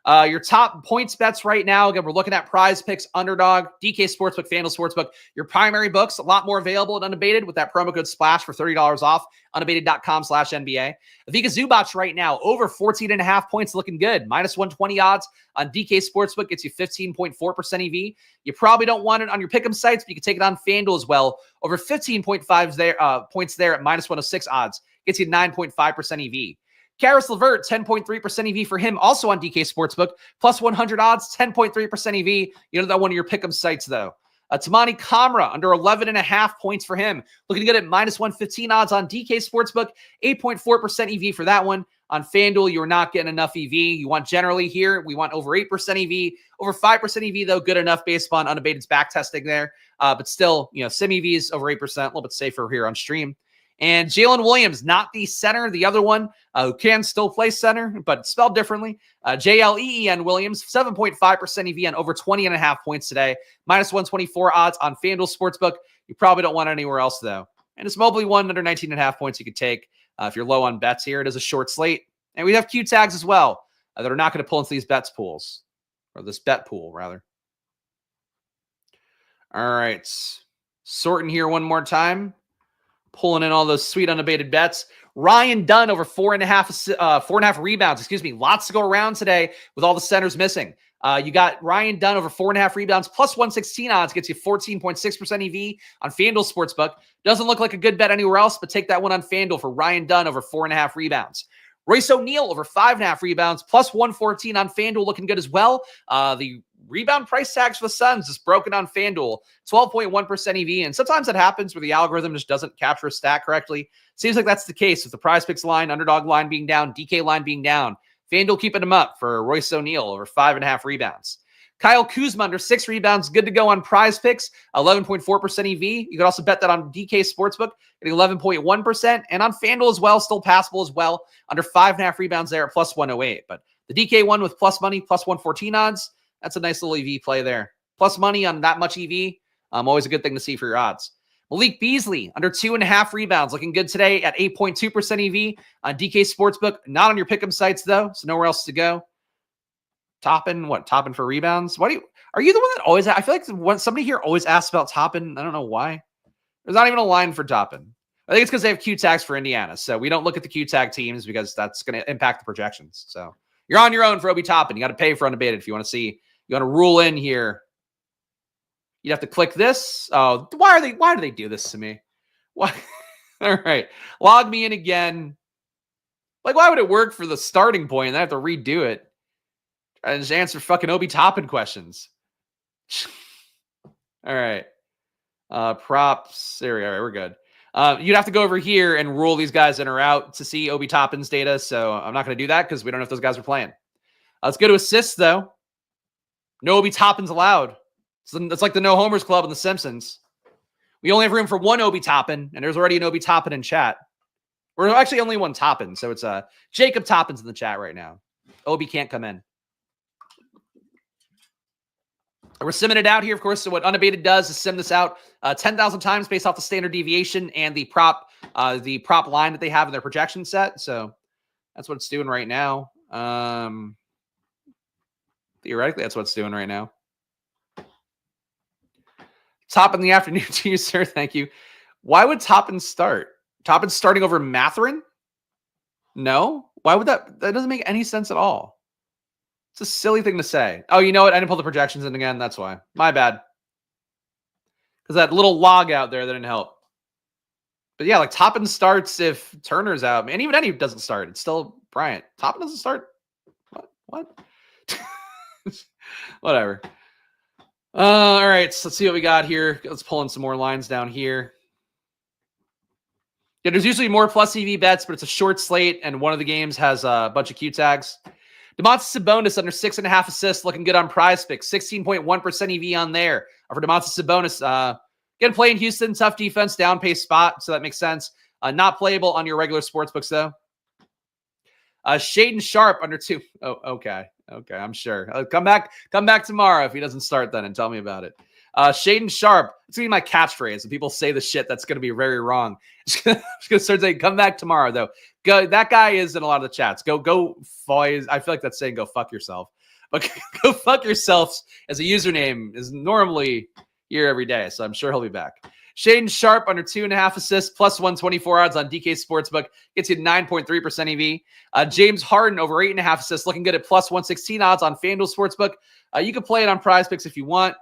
Your top points bets right now. Again, we're looking at PrizePicks, Underdog, DK Sportsbook, FanDuel Sportsbook. Your primary books, a lot more available at Unabated with that promo code SPLASH for $30 off. Unabated.com/NBA. Vika Zubac right now, over 14.5 points, looking good. -120 odds on DK Sportsbook gets you 15.4% EV. You probably don't want it on your pick'em sites, but you can take it on FanDuel as well. Over 15.5 there, points there at -106 odds gets you 9.5% EV. Karis LeVert, 10.3% EV for him, also on DK Sportsbook, +100 odds, 10.3% EV. You know that one of your pick'em sites, though. Tamani Kamara, under 11.5 points for him. Looking good at -115 odds on DK Sportsbook, 8.4% EV for that one. On FanDuel, you're not getting enough EV. You want generally here, we want over 8% EV. Over 5% EV, though, good enough based on Unabated's back testing there. But still, you know, sim EV is over 8%, a little bit safer here on stream. And Jalen Williams, not the center, the other one who can still play center, but spelled differently. Jleen Williams, 7.5% EV on over 20.5 points today. -124 odds on FanDuel Sportsbook. You probably don't want it anywhere else, though. And it's mobily one under 19.5 points you could take if you're low on bets here. It is a short slate. And we have Q tags as well that are not going to pull into these bets pools, or this bet pool, rather. All right. Sorting here one more time. Pulling in all those sweet unabated bets. Ryan Dunn over 4.5 rebounds. Lots to go around today with all the centers missing. You got Ryan Dunn over 4.5 rebounds +116 odds gets you 14.6% EV on FanDuel Sportsbook. Doesn't look like a good bet anywhere else, but take that one on FanDuel for Ryan Dunn over 4.5 rebounds. Royce O'Neal over 5.5 rebounds +114 on FanDuel, looking good as well. The rebound price tags for the Suns is broken on FanDuel, 12.1% EV. And sometimes it happens where the algorithm just doesn't capture a stat correctly. Seems like that's the case with the PrizePicks line, Underdog line being down, DK line being down. FanDuel keeping him up for Royce O'Neal over 5.5 rebounds. Kyle Kuzma under 6 rebounds, good to go on PrizePicks, 11.4% EV. You could also bet that on DK Sportsbook, getting 11.1%. And on FanDuel as well, still passable as well, under 5.5 rebounds there at +108. But the DK one with plus money, +114 odds, that's a nice little EV play there. Plus money on that much EV, always a good thing to see for your odds. Malik Beasley, under 2.5 rebounds, looking good today at 8.2% EV on DK Sportsbook. Not on your pick'em sites, though, so nowhere else to go. Toppin for rebounds? Are you the one that always, I feel like somebody here always asks about Toppin. I don't know why. There's not even a line for Toppin. I think it's because they have Q tags for Indiana, so we don't look at the Q tag teams because that's going to impact the projections. So you're on your own for Obi Toppin. You got to pay for Unabated if you want to see. You want to rule in here. You'd have to click this. Oh, why do they do this to me? Why? All right. Log me in again. Like, why would it work for the starting point and I have to redo it? And just answer fucking Obi Toppin questions. All right. Props. There we go. All right, we're good. You'd have to go over here and rule these guys in or out to see Obi Toppin's data. So I'm not going to do that because we don't know if those guys are playing. Let's go to assists, though. No Obi Toppin's allowed. It's like the No Homers Club in The Simpsons. We only have room for one Obi Toppin, and there's already an Obi Toppin in chat. We're actually only one Toppin, so it's Jacob Toppin's in the chat right now. Obi can't come in. We're simming it out here, of course. So what Unabated does is sim this out 10,000 times based off the standard deviation and the prop line that they have in their projection set. So that's what it's doing right now. Theoretically, that's what it's doing right now. Top in the afternoon to you, sir. Thank you. Why would Toppin start? Toppin's starting over Matherin? No. Why would that? That doesn't make any sense at all. It's a silly thing to say. Oh, you know what? I didn't pull the projections in again. That's why. My bad. Because that little log out there, that didn't help. But yeah, like Toppin starts if Turner's out. And even then he doesn't start. It's still Bryant. Toppin doesn't start. What? Whatever. All right. So let's see what we got here. Let's pull in some more lines down here. Yeah, there's usually more plus EV bets, but it's a short slate, and one of the games has a bunch of Q tags. Domantas Sabonis under 6.5 assists, looking good on PrizePicks. 16.1% EV on there for Domantas Sabonis. Again, playing Houston, tough defense, down pace spot, so that makes sense. Not playable on your regular sportsbooks, though. Shaden Sharp under 2. Oh, okay. Okay, I'm sure. Come back tomorrow if he doesn't start then and tell me about it. Shaden Sharp. It's going to be my catchphrase. When people say the shit, that's going to be very wrong. Just going to start saying, come back tomorrow, though. Go. That guy is in a lot of the chats. Go. I feel like that's saying go fuck yourself. But go fuck yourselves as a username is normally here every day. So I'm sure he'll be back. Shaden Sharp under 2.5 assists, plus 124 odds on DK Sportsbook. Gets you 9.3% EV. James Harden over 8.5 assists, looking good at plus 116 odds on FanDuel Sportsbook. You can play it on PrizePicks if you want.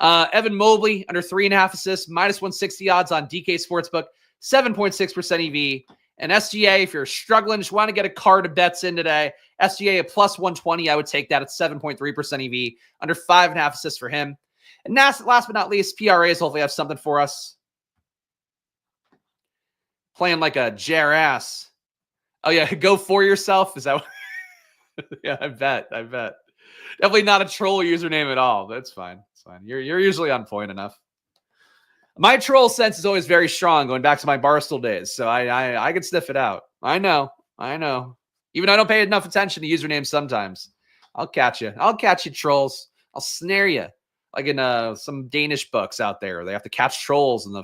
Evan Mobley under 3.5 assists, minus 160 odds on DK Sportsbook, 7.6% EV. And SGA, if you're struggling, just want to get a card of bets in today, SGA at plus 120, I would take that at 7.3% EV, under 5.5 assists for him. And last but not least, PRAs hopefully have something for us. Playing like a jarass. Oh, yeah, go for yourself. Is that what? Yeah, I bet. Definitely not a troll username at all. That's fine. It's fine. You're usually on point enough. My troll sense is always very strong, going back to my Barstool days. So I can sniff it out. I know. Even though I don't pay enough attention to usernames sometimes. I'll catch you. Trolls. I'll snare you. Like in some Danish books out there. They have to catch trolls in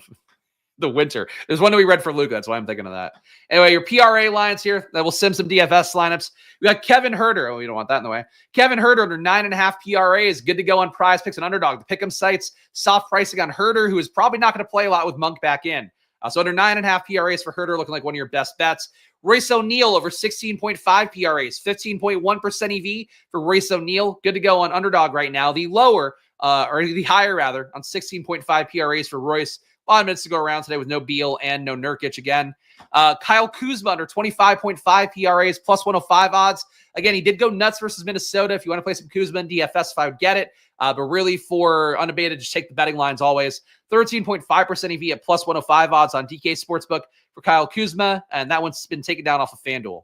the winter. There's one that we read for Luca. That's why I'm thinking of that. Anyway, your PRA lines here. That will sim some DFS lineups. We got Kevin Herter. Oh, we don't want that in the way. Kevin Herter under 9.5 PRAs. Good to go on PrizePicks and Underdog. The Pick'em sites. Soft pricing on Herter, who is probably not going to play a lot with Monk back in. So under 9.5 PRAs for Herter, looking like one of your best bets. Royce O'Neal over 16.5 PRAs. 15.1% EV for Royce O'Neal. Good to go on Underdog right now. The lower, or the higher rather, on 16.5 PRAs for Royce. A lot of minutes to go around today with no Beal and no Nurkic again. Kyle Kuzma under 25.5 PRAs, plus 105 odds. Again, he did go nuts versus Minnesota. If you want to play some Kuzma in DFS, if I would get it. But really for Unabated, just take the betting lines always. 13.5% EV at plus 105 odds on DK Sportsbook for Kyle Kuzma. And that one's been taken down off of FanDuel.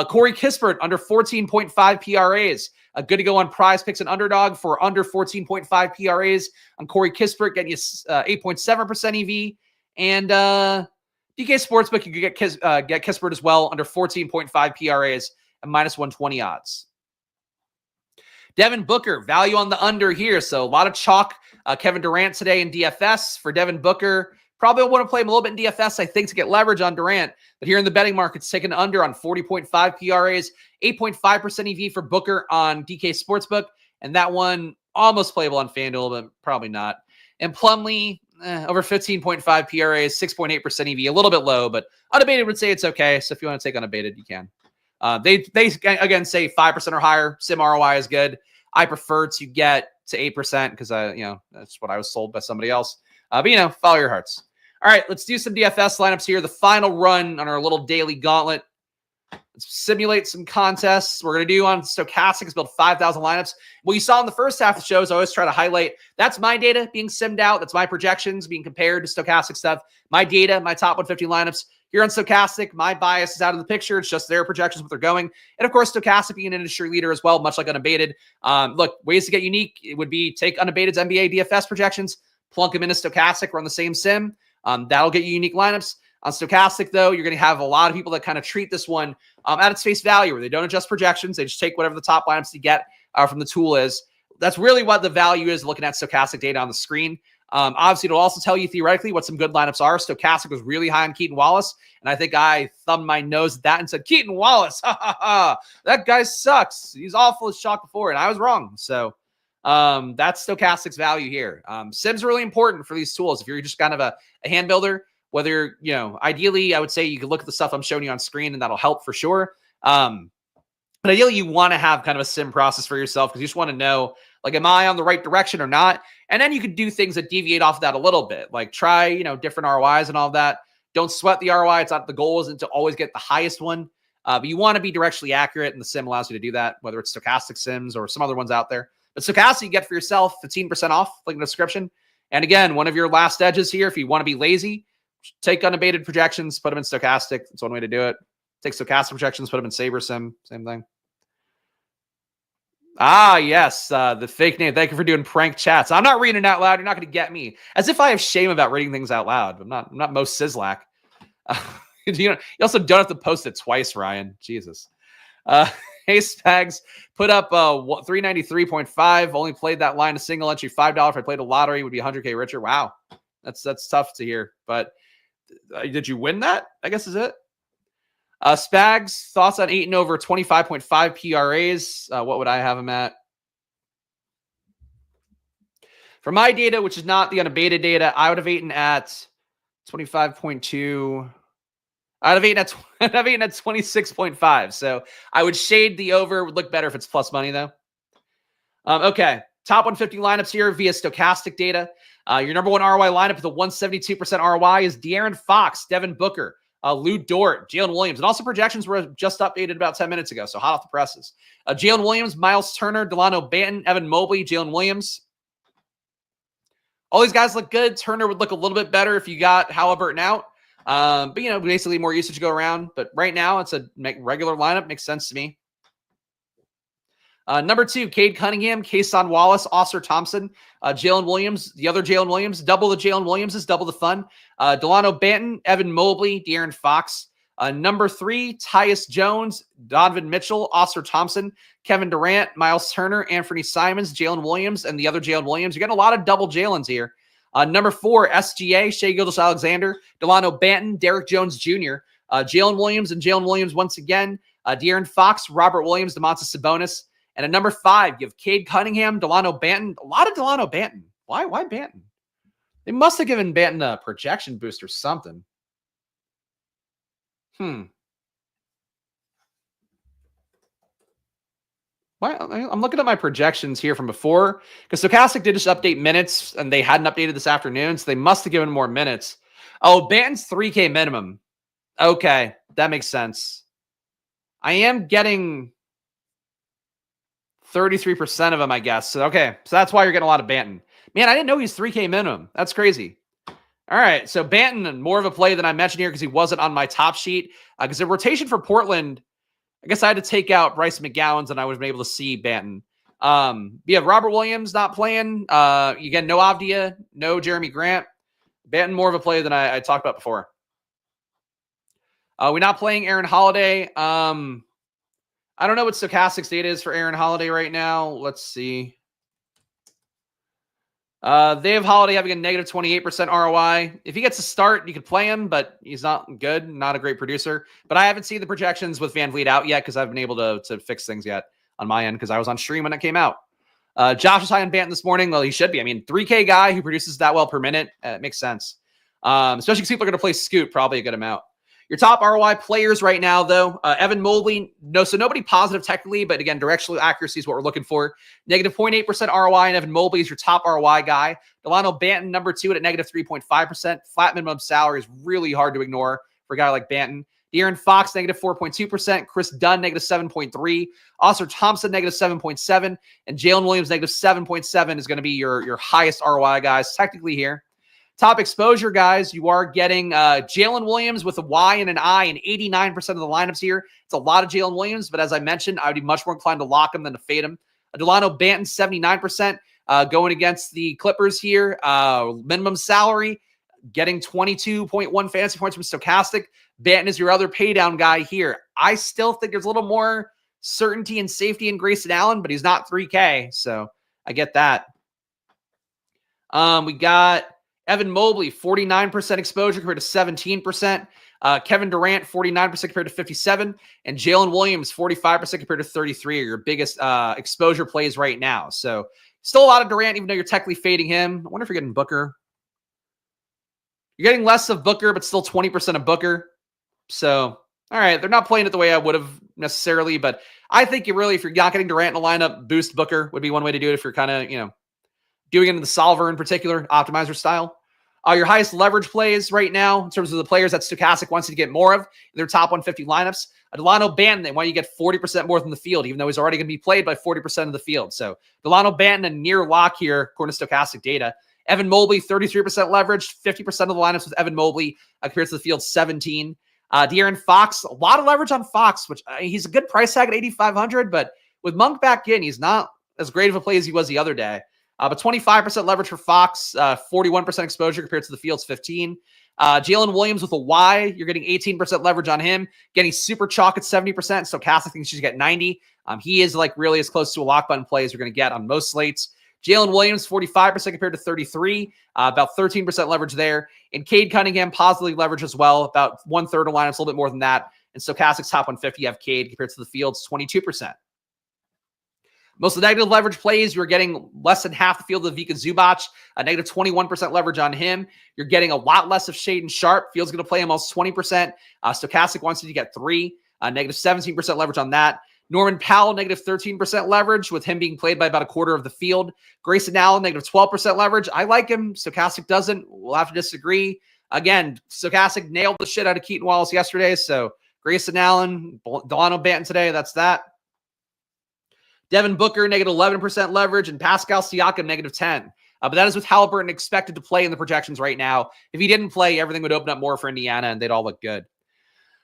Corey Kispert under 14.5 PRAs. Good to go on PrizePicks and Underdog for under 14.5 PRAs on Corey Kispert, getting you 8.7% EV. And DK Sportsbook, you could get Kispert as well under 14.5 PRAs and minus 120 odds. Devin Booker, value on the under here. So a lot of chalk. Kevin Durant today in DFS for Devin Booker. Probably want to play him a little bit in DFS, I think, to get leverage on Durant. But here in the betting markets, taking under on 40.5 PRAs, 8.5% EV for Booker on DK Sportsbook. And that one almost playable on FanDuel, but probably not. And Plumlee, over 15.5 PRAs, 6.8% EV, a little bit low, but Unabated would say it's okay. So if you want to take Unabated, you can. They again say 5% or higher. Sim ROI is good. I prefer to get to 8% because that's what I was sold by somebody else. But follow your hearts. All right, let's do some DFS lineups here. The final run on our little daily gauntlet. Let's simulate some contests. We're going to do on Stokastic, build 5,000 lineups. What you saw in the first half of the shows, I always try to highlight, that's my data being simmed out. That's my projections being compared to Stokastic stuff. My data, my top 150 lineups. Here on Stokastic, my bias is out of the picture. It's just their projections, what they're going. And of course, Stokastic being an industry leader as well, much like Unabated. Look, ways to get unique, it would be take Unabated's NBA DFS projections, plunk them into Stokastic, run the same sim. That'll get you unique lineups. On Stokastic, though, you're going to have a lot of people that kind of treat this one at its face value, where they don't adjust projections. They just take whatever the top lineups to get from the tool is. That's really what the value is looking at Stokastic data on the screen. Obviously, it'll also tell you theoretically what some good lineups are. Stokastic was really high on Keaton Wallace, and I think I thumbed my nose at that and said, Keaton Wallace, ha, ha, ha, that guy sucks. He's awful as chalk before, and I was wrong. So that's Stokastic's value here. Sim's really important for these tools. If you're just kind of a hand builder, whether, ideally, I would say you could look at the stuff I'm showing you on screen, and that'll help for sure. But ideally, you want to have kind of a sim process for yourself because you just want to know, like, am I on the right direction or not? And then you could do things that deviate off of that a little bit, like try, different ROIs and all of that. Don't sweat the ROI. It's not, the goal isn't to always get the highest one, but you want to be directionally accurate, and the sim allows you to do that, whether it's Stokastic sims or some other ones out there. But Stokastic, you get for yourself 15% off, link in the description. And again, one of your last edges here, if you want to be lazy, take Unabated projections, put them in Stokastic. That's one way to do it. Take Stokastic projections, put them in Saber Sim, same thing. Ah, yes, the fake name. Thank you for doing prank chats. I'm not reading it out loud. You're not going to get me. As if I have shame about reading things out loud. I'm not Mo Sislak. You also don't have to post it twice, Ryan. Jesus. Hey, Spags, put up 393.5. Only played that line a single entry, $5. If I played a lottery, would be 100K richer. Wow, that's tough to hear. But did you win that? I guess is it. Spags, thoughts on 8 and over 25.5 PRAs. What would I have him at? For my data, which is not the unabated data, I would have Aiton at 25.2. I'd have Aiton at 26.5. So I would shade the over. Would look better if it's plus money, though. Okay. Top 150 lineups here via Stokastic data. Your number one ROI lineup with a 172% ROI is De'Aaron Fox, Devin Booker, Lou Dort, Jalen Williams, and also projections were just updated about 10 minutes ago, so hot off the presses. Jalen Williams, Miles Turner, Delano Banton, Evan Mobley, Jalen Williams. All these guys look good. Turner would look a little bit better if you got Halliburton out. But, basically more usage to go around. But right now, it's a regular lineup. Makes sense to me. Number 2, Cade Cunningham, Kason Wallace, Oscar Thompson, Jalen Williams, the other Jalen Williams, double the Jalen Williams is double the fun. Delano Banton, Evan Mobley, De'Aaron Fox. Number 3, Tyus Jones, Donovan Mitchell, Oscar Thompson, Kevin Durant, Miles Turner, Anthony Simons, Jalen Williams, and the other Jalen Williams. You're getting a lot of double Jalen's here. Number 4, SGA, Shai Gilgeous-Alexander, Delano Banton, Derrick Jones Jr., Jalen Williams and Jalen Williams once again, De'Aaron Fox, Robert Williams, Domantas Sabonis. And at number 5, you have Cade Cunningham, Delano Banton. A lot of Delano Banton. Why Banton? They must have given Banton a projection boost or something. Why? I'm looking at my projections here from before, because Stokastic did just update minutes, and they hadn't updated this afternoon, so they must have given more minutes. Oh, Banton's 3K minimum. Okay, that makes sense. I am getting 33% of them, I guess. So, okay, so that's why you're getting a lot of Banton. Man, I didn't know he's 3K minimum. That's crazy. All right, so Banton, more of a play than I mentioned here because he wasn't on my top sheet. Because the rotation for Portland, I guess I had to take out Bryce McGowan's and I would have been able to see Banton. You have Robert Williams not playing. Again, no Avdia, no Jeremy Grant. Banton, more of a play than I talked about before. We're not playing Aaron Holiday. I don't know what Stokastic's data is for Aaron Holiday right now. Let's see. They have Holiday having a negative 28% ROI. If he gets a start, you could play him, but he's not good, not a great producer. But I haven't seen the projections with VanVleet out yet because I haven't been able to fix things yet on my end because I was on stream when it came out. Josh was high on Banton this morning. Well, he should be. I mean, 3K guy who produces that well per minute. It makes sense. Especially because people are going to play Scoot probably a good amount. Your top ROI players right now, though, Evan Mobley, so nobody positive technically, but again, directional accuracy is what we're looking for. Negative 0.8% ROI, and Evan Mobley is your top ROI guy. Delano Banton, number 2 at negative 3.5%. Flat minimum salary is really hard to ignore for a guy like Banton. De'Aaron Fox, negative 4.2%. Chris Dunn, negative 7.3%. Oscar Thompson, negative 7.7%. And Jalen Williams, negative 7.7% is going to be your highest ROI guys technically here. top exposure guys, you are getting Jalen Williams with a Y and an I in 89% of the lineups here. It's a lot of Jalen Williams, but as I mentioned, I would be much more inclined to lock him than to fade him. Delano Banton, 79%, going against the Clippers here. Minimum salary, getting 22.1 fantasy points from Stokastic. Banton is your other paydown guy here. I still think there's a little more certainty and safety in Grayson Allen, but he's not 3K, so I get that. We got Evan Mobley, 49% exposure compared to 17%. Kevin Durant, 49% compared to 57%. And Jalen Williams, 45% compared to 33% are your biggest exposure plays right now. So still a lot of Durant, even though you're technically fading him. I wonder if you're getting Booker. You're getting less of Booker, but still 20% of Booker. So, all right, they're not playing it the way I would have necessarily, but I think you really, if you're not getting Durant in the lineup, boost Booker would be one way to do it if you're kind of, doing it in the solver in particular, optimizer style. Your highest leverage plays right now in terms of the players that Stokastic wants you to get more of in their top 150 lineups. Delano Banton, they want you to get 40% more than the field, even though he's already going to be played by 40% of the field. So Delano Banton, a near lock here, according to Stokastic data. Evan Mobley, 33% leveraged, 50% of the lineups with Evan Mobley compared to the field, 17. De'Aaron Fox, a lot of leverage on Fox, which he's a good price tag at 8,500, but with Monk back in, he's not as great of a play as he was the other day. But 25% leverage for Fox, 41% exposure compared to the field's 15. Jalen Williams with a Y, you're getting 18% leverage on him, getting super chalk at 70%. Stokastic thinks you should get 90. He is like really as close to a lock button play as you're going to get on most slates. Jalen Williams, 45% compared to 33, about 13% leverage there. And Cade Cunningham, positively leveraged as well, about 1/3 of lineups, a little bit more than that. And Stokastic's top 150, you have Cade compared to the field's 22%. Most of the negative leverage plays, you're getting less than half the field of Vika Zubac, a negative 21% leverage on him. You're getting a lot less of Shaedon Sharpe. Field's going to play almost 20%. Stokastic wants you to get 3, negative 17% leverage on that. Norman Powell, negative 13% leverage with him being played by about a quarter of the field. Grayson Allen, negative 12% leverage. I like him. Stokastic doesn't. We'll have to disagree. Again, Stokastic nailed the shit out of Keaton Wallace yesterday. So Grayson Allen, Delano Banton today. That's that. Devin Booker, negative 11% leverage, and Pascal Siakam, negative 10. But that is with Halliburton expected to play in the projections right now. If he didn't play, everything would open up more for Indiana, and they'd all look good.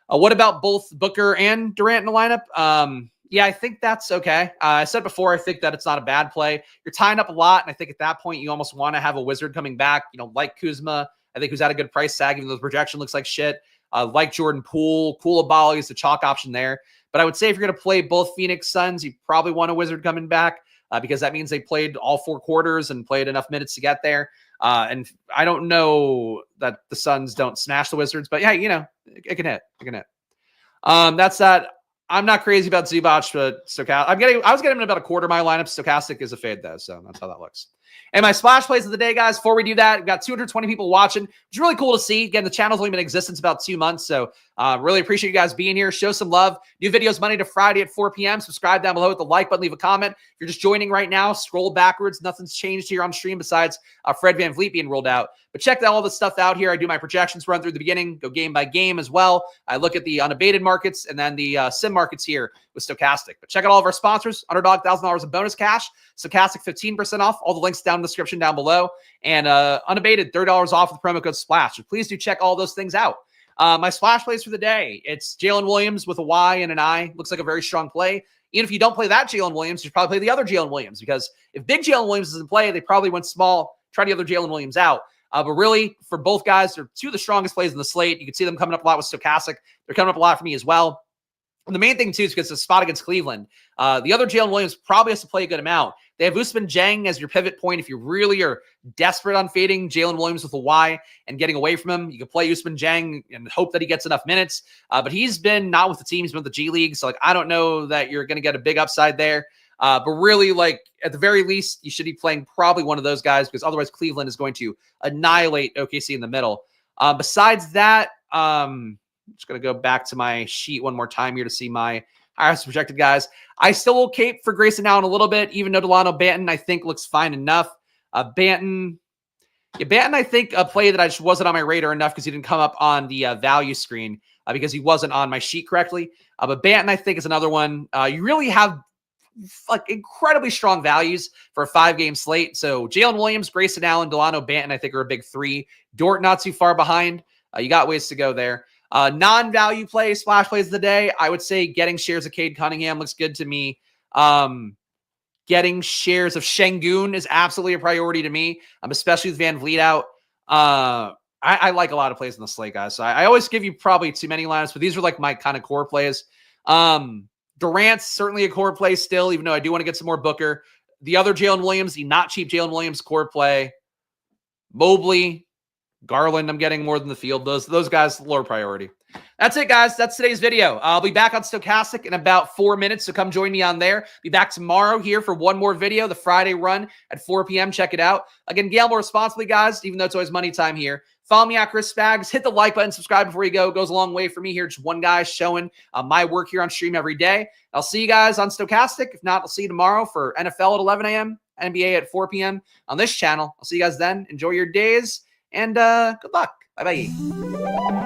What about both Booker and Durant in the lineup? Yeah, I think that's okay. I said before, I think that it's not a bad play. You're tying up a lot, and I think at that point, you almost want to have a wizard coming back, like Kuzma. I think who's at a good price tag, even though the projection looks like shit. Like Jordan Poole. Koulibaly is the chalk option there. But I would say if you're going to play both Phoenix Suns, you probably want a wizard coming back because that means they played all 4 quarters and played enough minutes to get there. And I don't know that the Suns don't smash the Wizards, but yeah, it can hit. It can hit. That's that. I'm not crazy about Zubac, but Stokastic. I was getting him in about a quarter of my lineup. Stokastic is a fade though, so that's how that looks. And my splash plays of the day, guys. Before we do that, we've got 220 people watching, which is really cool to see. Again, the channel's only been in existence about 2 months, so really appreciate you guys being here. Show some love. New videos Monday to Friday at 4 p.m. Subscribe down below with the like button. Leave a comment. If you're just joining right now, scroll backwards. Nothing's changed here on stream besides Fred VanVleet being rolled out. But check all this stuff out here. I do my projections run through the beginning, go game by game as well. I look at the unabated markets and then the sim markets here with Stokastic. But check out all of our sponsors. Underdog, $1,000 of bonus cash. Stokastic, 15% off. All the links down in the description down below. And unabated, $30 off with the promo code SPLASH. So please do check all those things out. My splash plays for the day. It's Jalen Williams with a Y and an I. Looks like a very strong play. Even if you don't play that Jalen Williams, you should probably play the other Jalen Williams because if big Jalen Williams doesn't play, they probably went small, try the other Jalen Williams out. But really, for both guys, they're 2 of the strongest plays in the slate. You can see them coming up a lot with Stokastic. They're coming up a lot for me as well. And the main thing, too, is because it's a spot against Cleveland. The other Jalen Williams probably has to play a good amount. They have Ousmane Dieng as your pivot point. If you really are desperate on fading Jalen Williams with a Y and getting away from him, you can play Ousmane Dieng and hope that he gets enough minutes. But he's been not with the team. He's been with the G League. So, I don't know that you're going to get a big upside there. But really, at the very least, you should be playing probably one of those guys because otherwise Cleveland is going to annihilate OKC in the middle. Besides that, I'm just going to go back to my sheet one more time here to see my highest projected guys. I still will cape for Grayson Allen a little bit, even though Delano Banton, I think, looks fine enough. Banton, I think, a play that I just wasn't on my radar enough because he didn't come up on the value screen because he wasn't on my sheet correctly. But Banton, I think, is another one. You really have like incredibly strong values for a 5-game slate. So Jalen Williams, Grayson Allen, Delano Banton, I think are a big 3. Dort not too far behind. You got ways to go there. Non-value plays, splash plays of the day. I would say getting shares of Cade Cunningham looks good to me. Getting shares of Şengün is absolutely a priority to me, especially with Van Vliet out. I like a lot of plays in the slate, guys. So I always give you probably too many lineups, but these are like my kind of core plays. Durant's certainly a core play still, even though I do want to get some more Booker. The other Jalen Williams, the not cheap Jalen Williams core play. Mobley, Garland, I'm getting more than the field. Those guys, lower priority. That's it, guys. That's today's video. I'll be back on Stokastic in about 4 minutes, so come join me on there. Be back tomorrow here for one more video, the Friday run at 4 p.m. Check it out. Again, gamble responsibly, guys, even though it's always money time here. Follow me at Chris Spags. Hit the like button, subscribe before you go. It goes a long way for me here. Just one guy showing my work here on stream every day. I'll see you guys on Stokastic. If not, I'll see you tomorrow for NFL at 11 a.m., NBA at 4 p.m. on this channel. I'll see you guys then. Enjoy your days, and good luck. Bye-bye.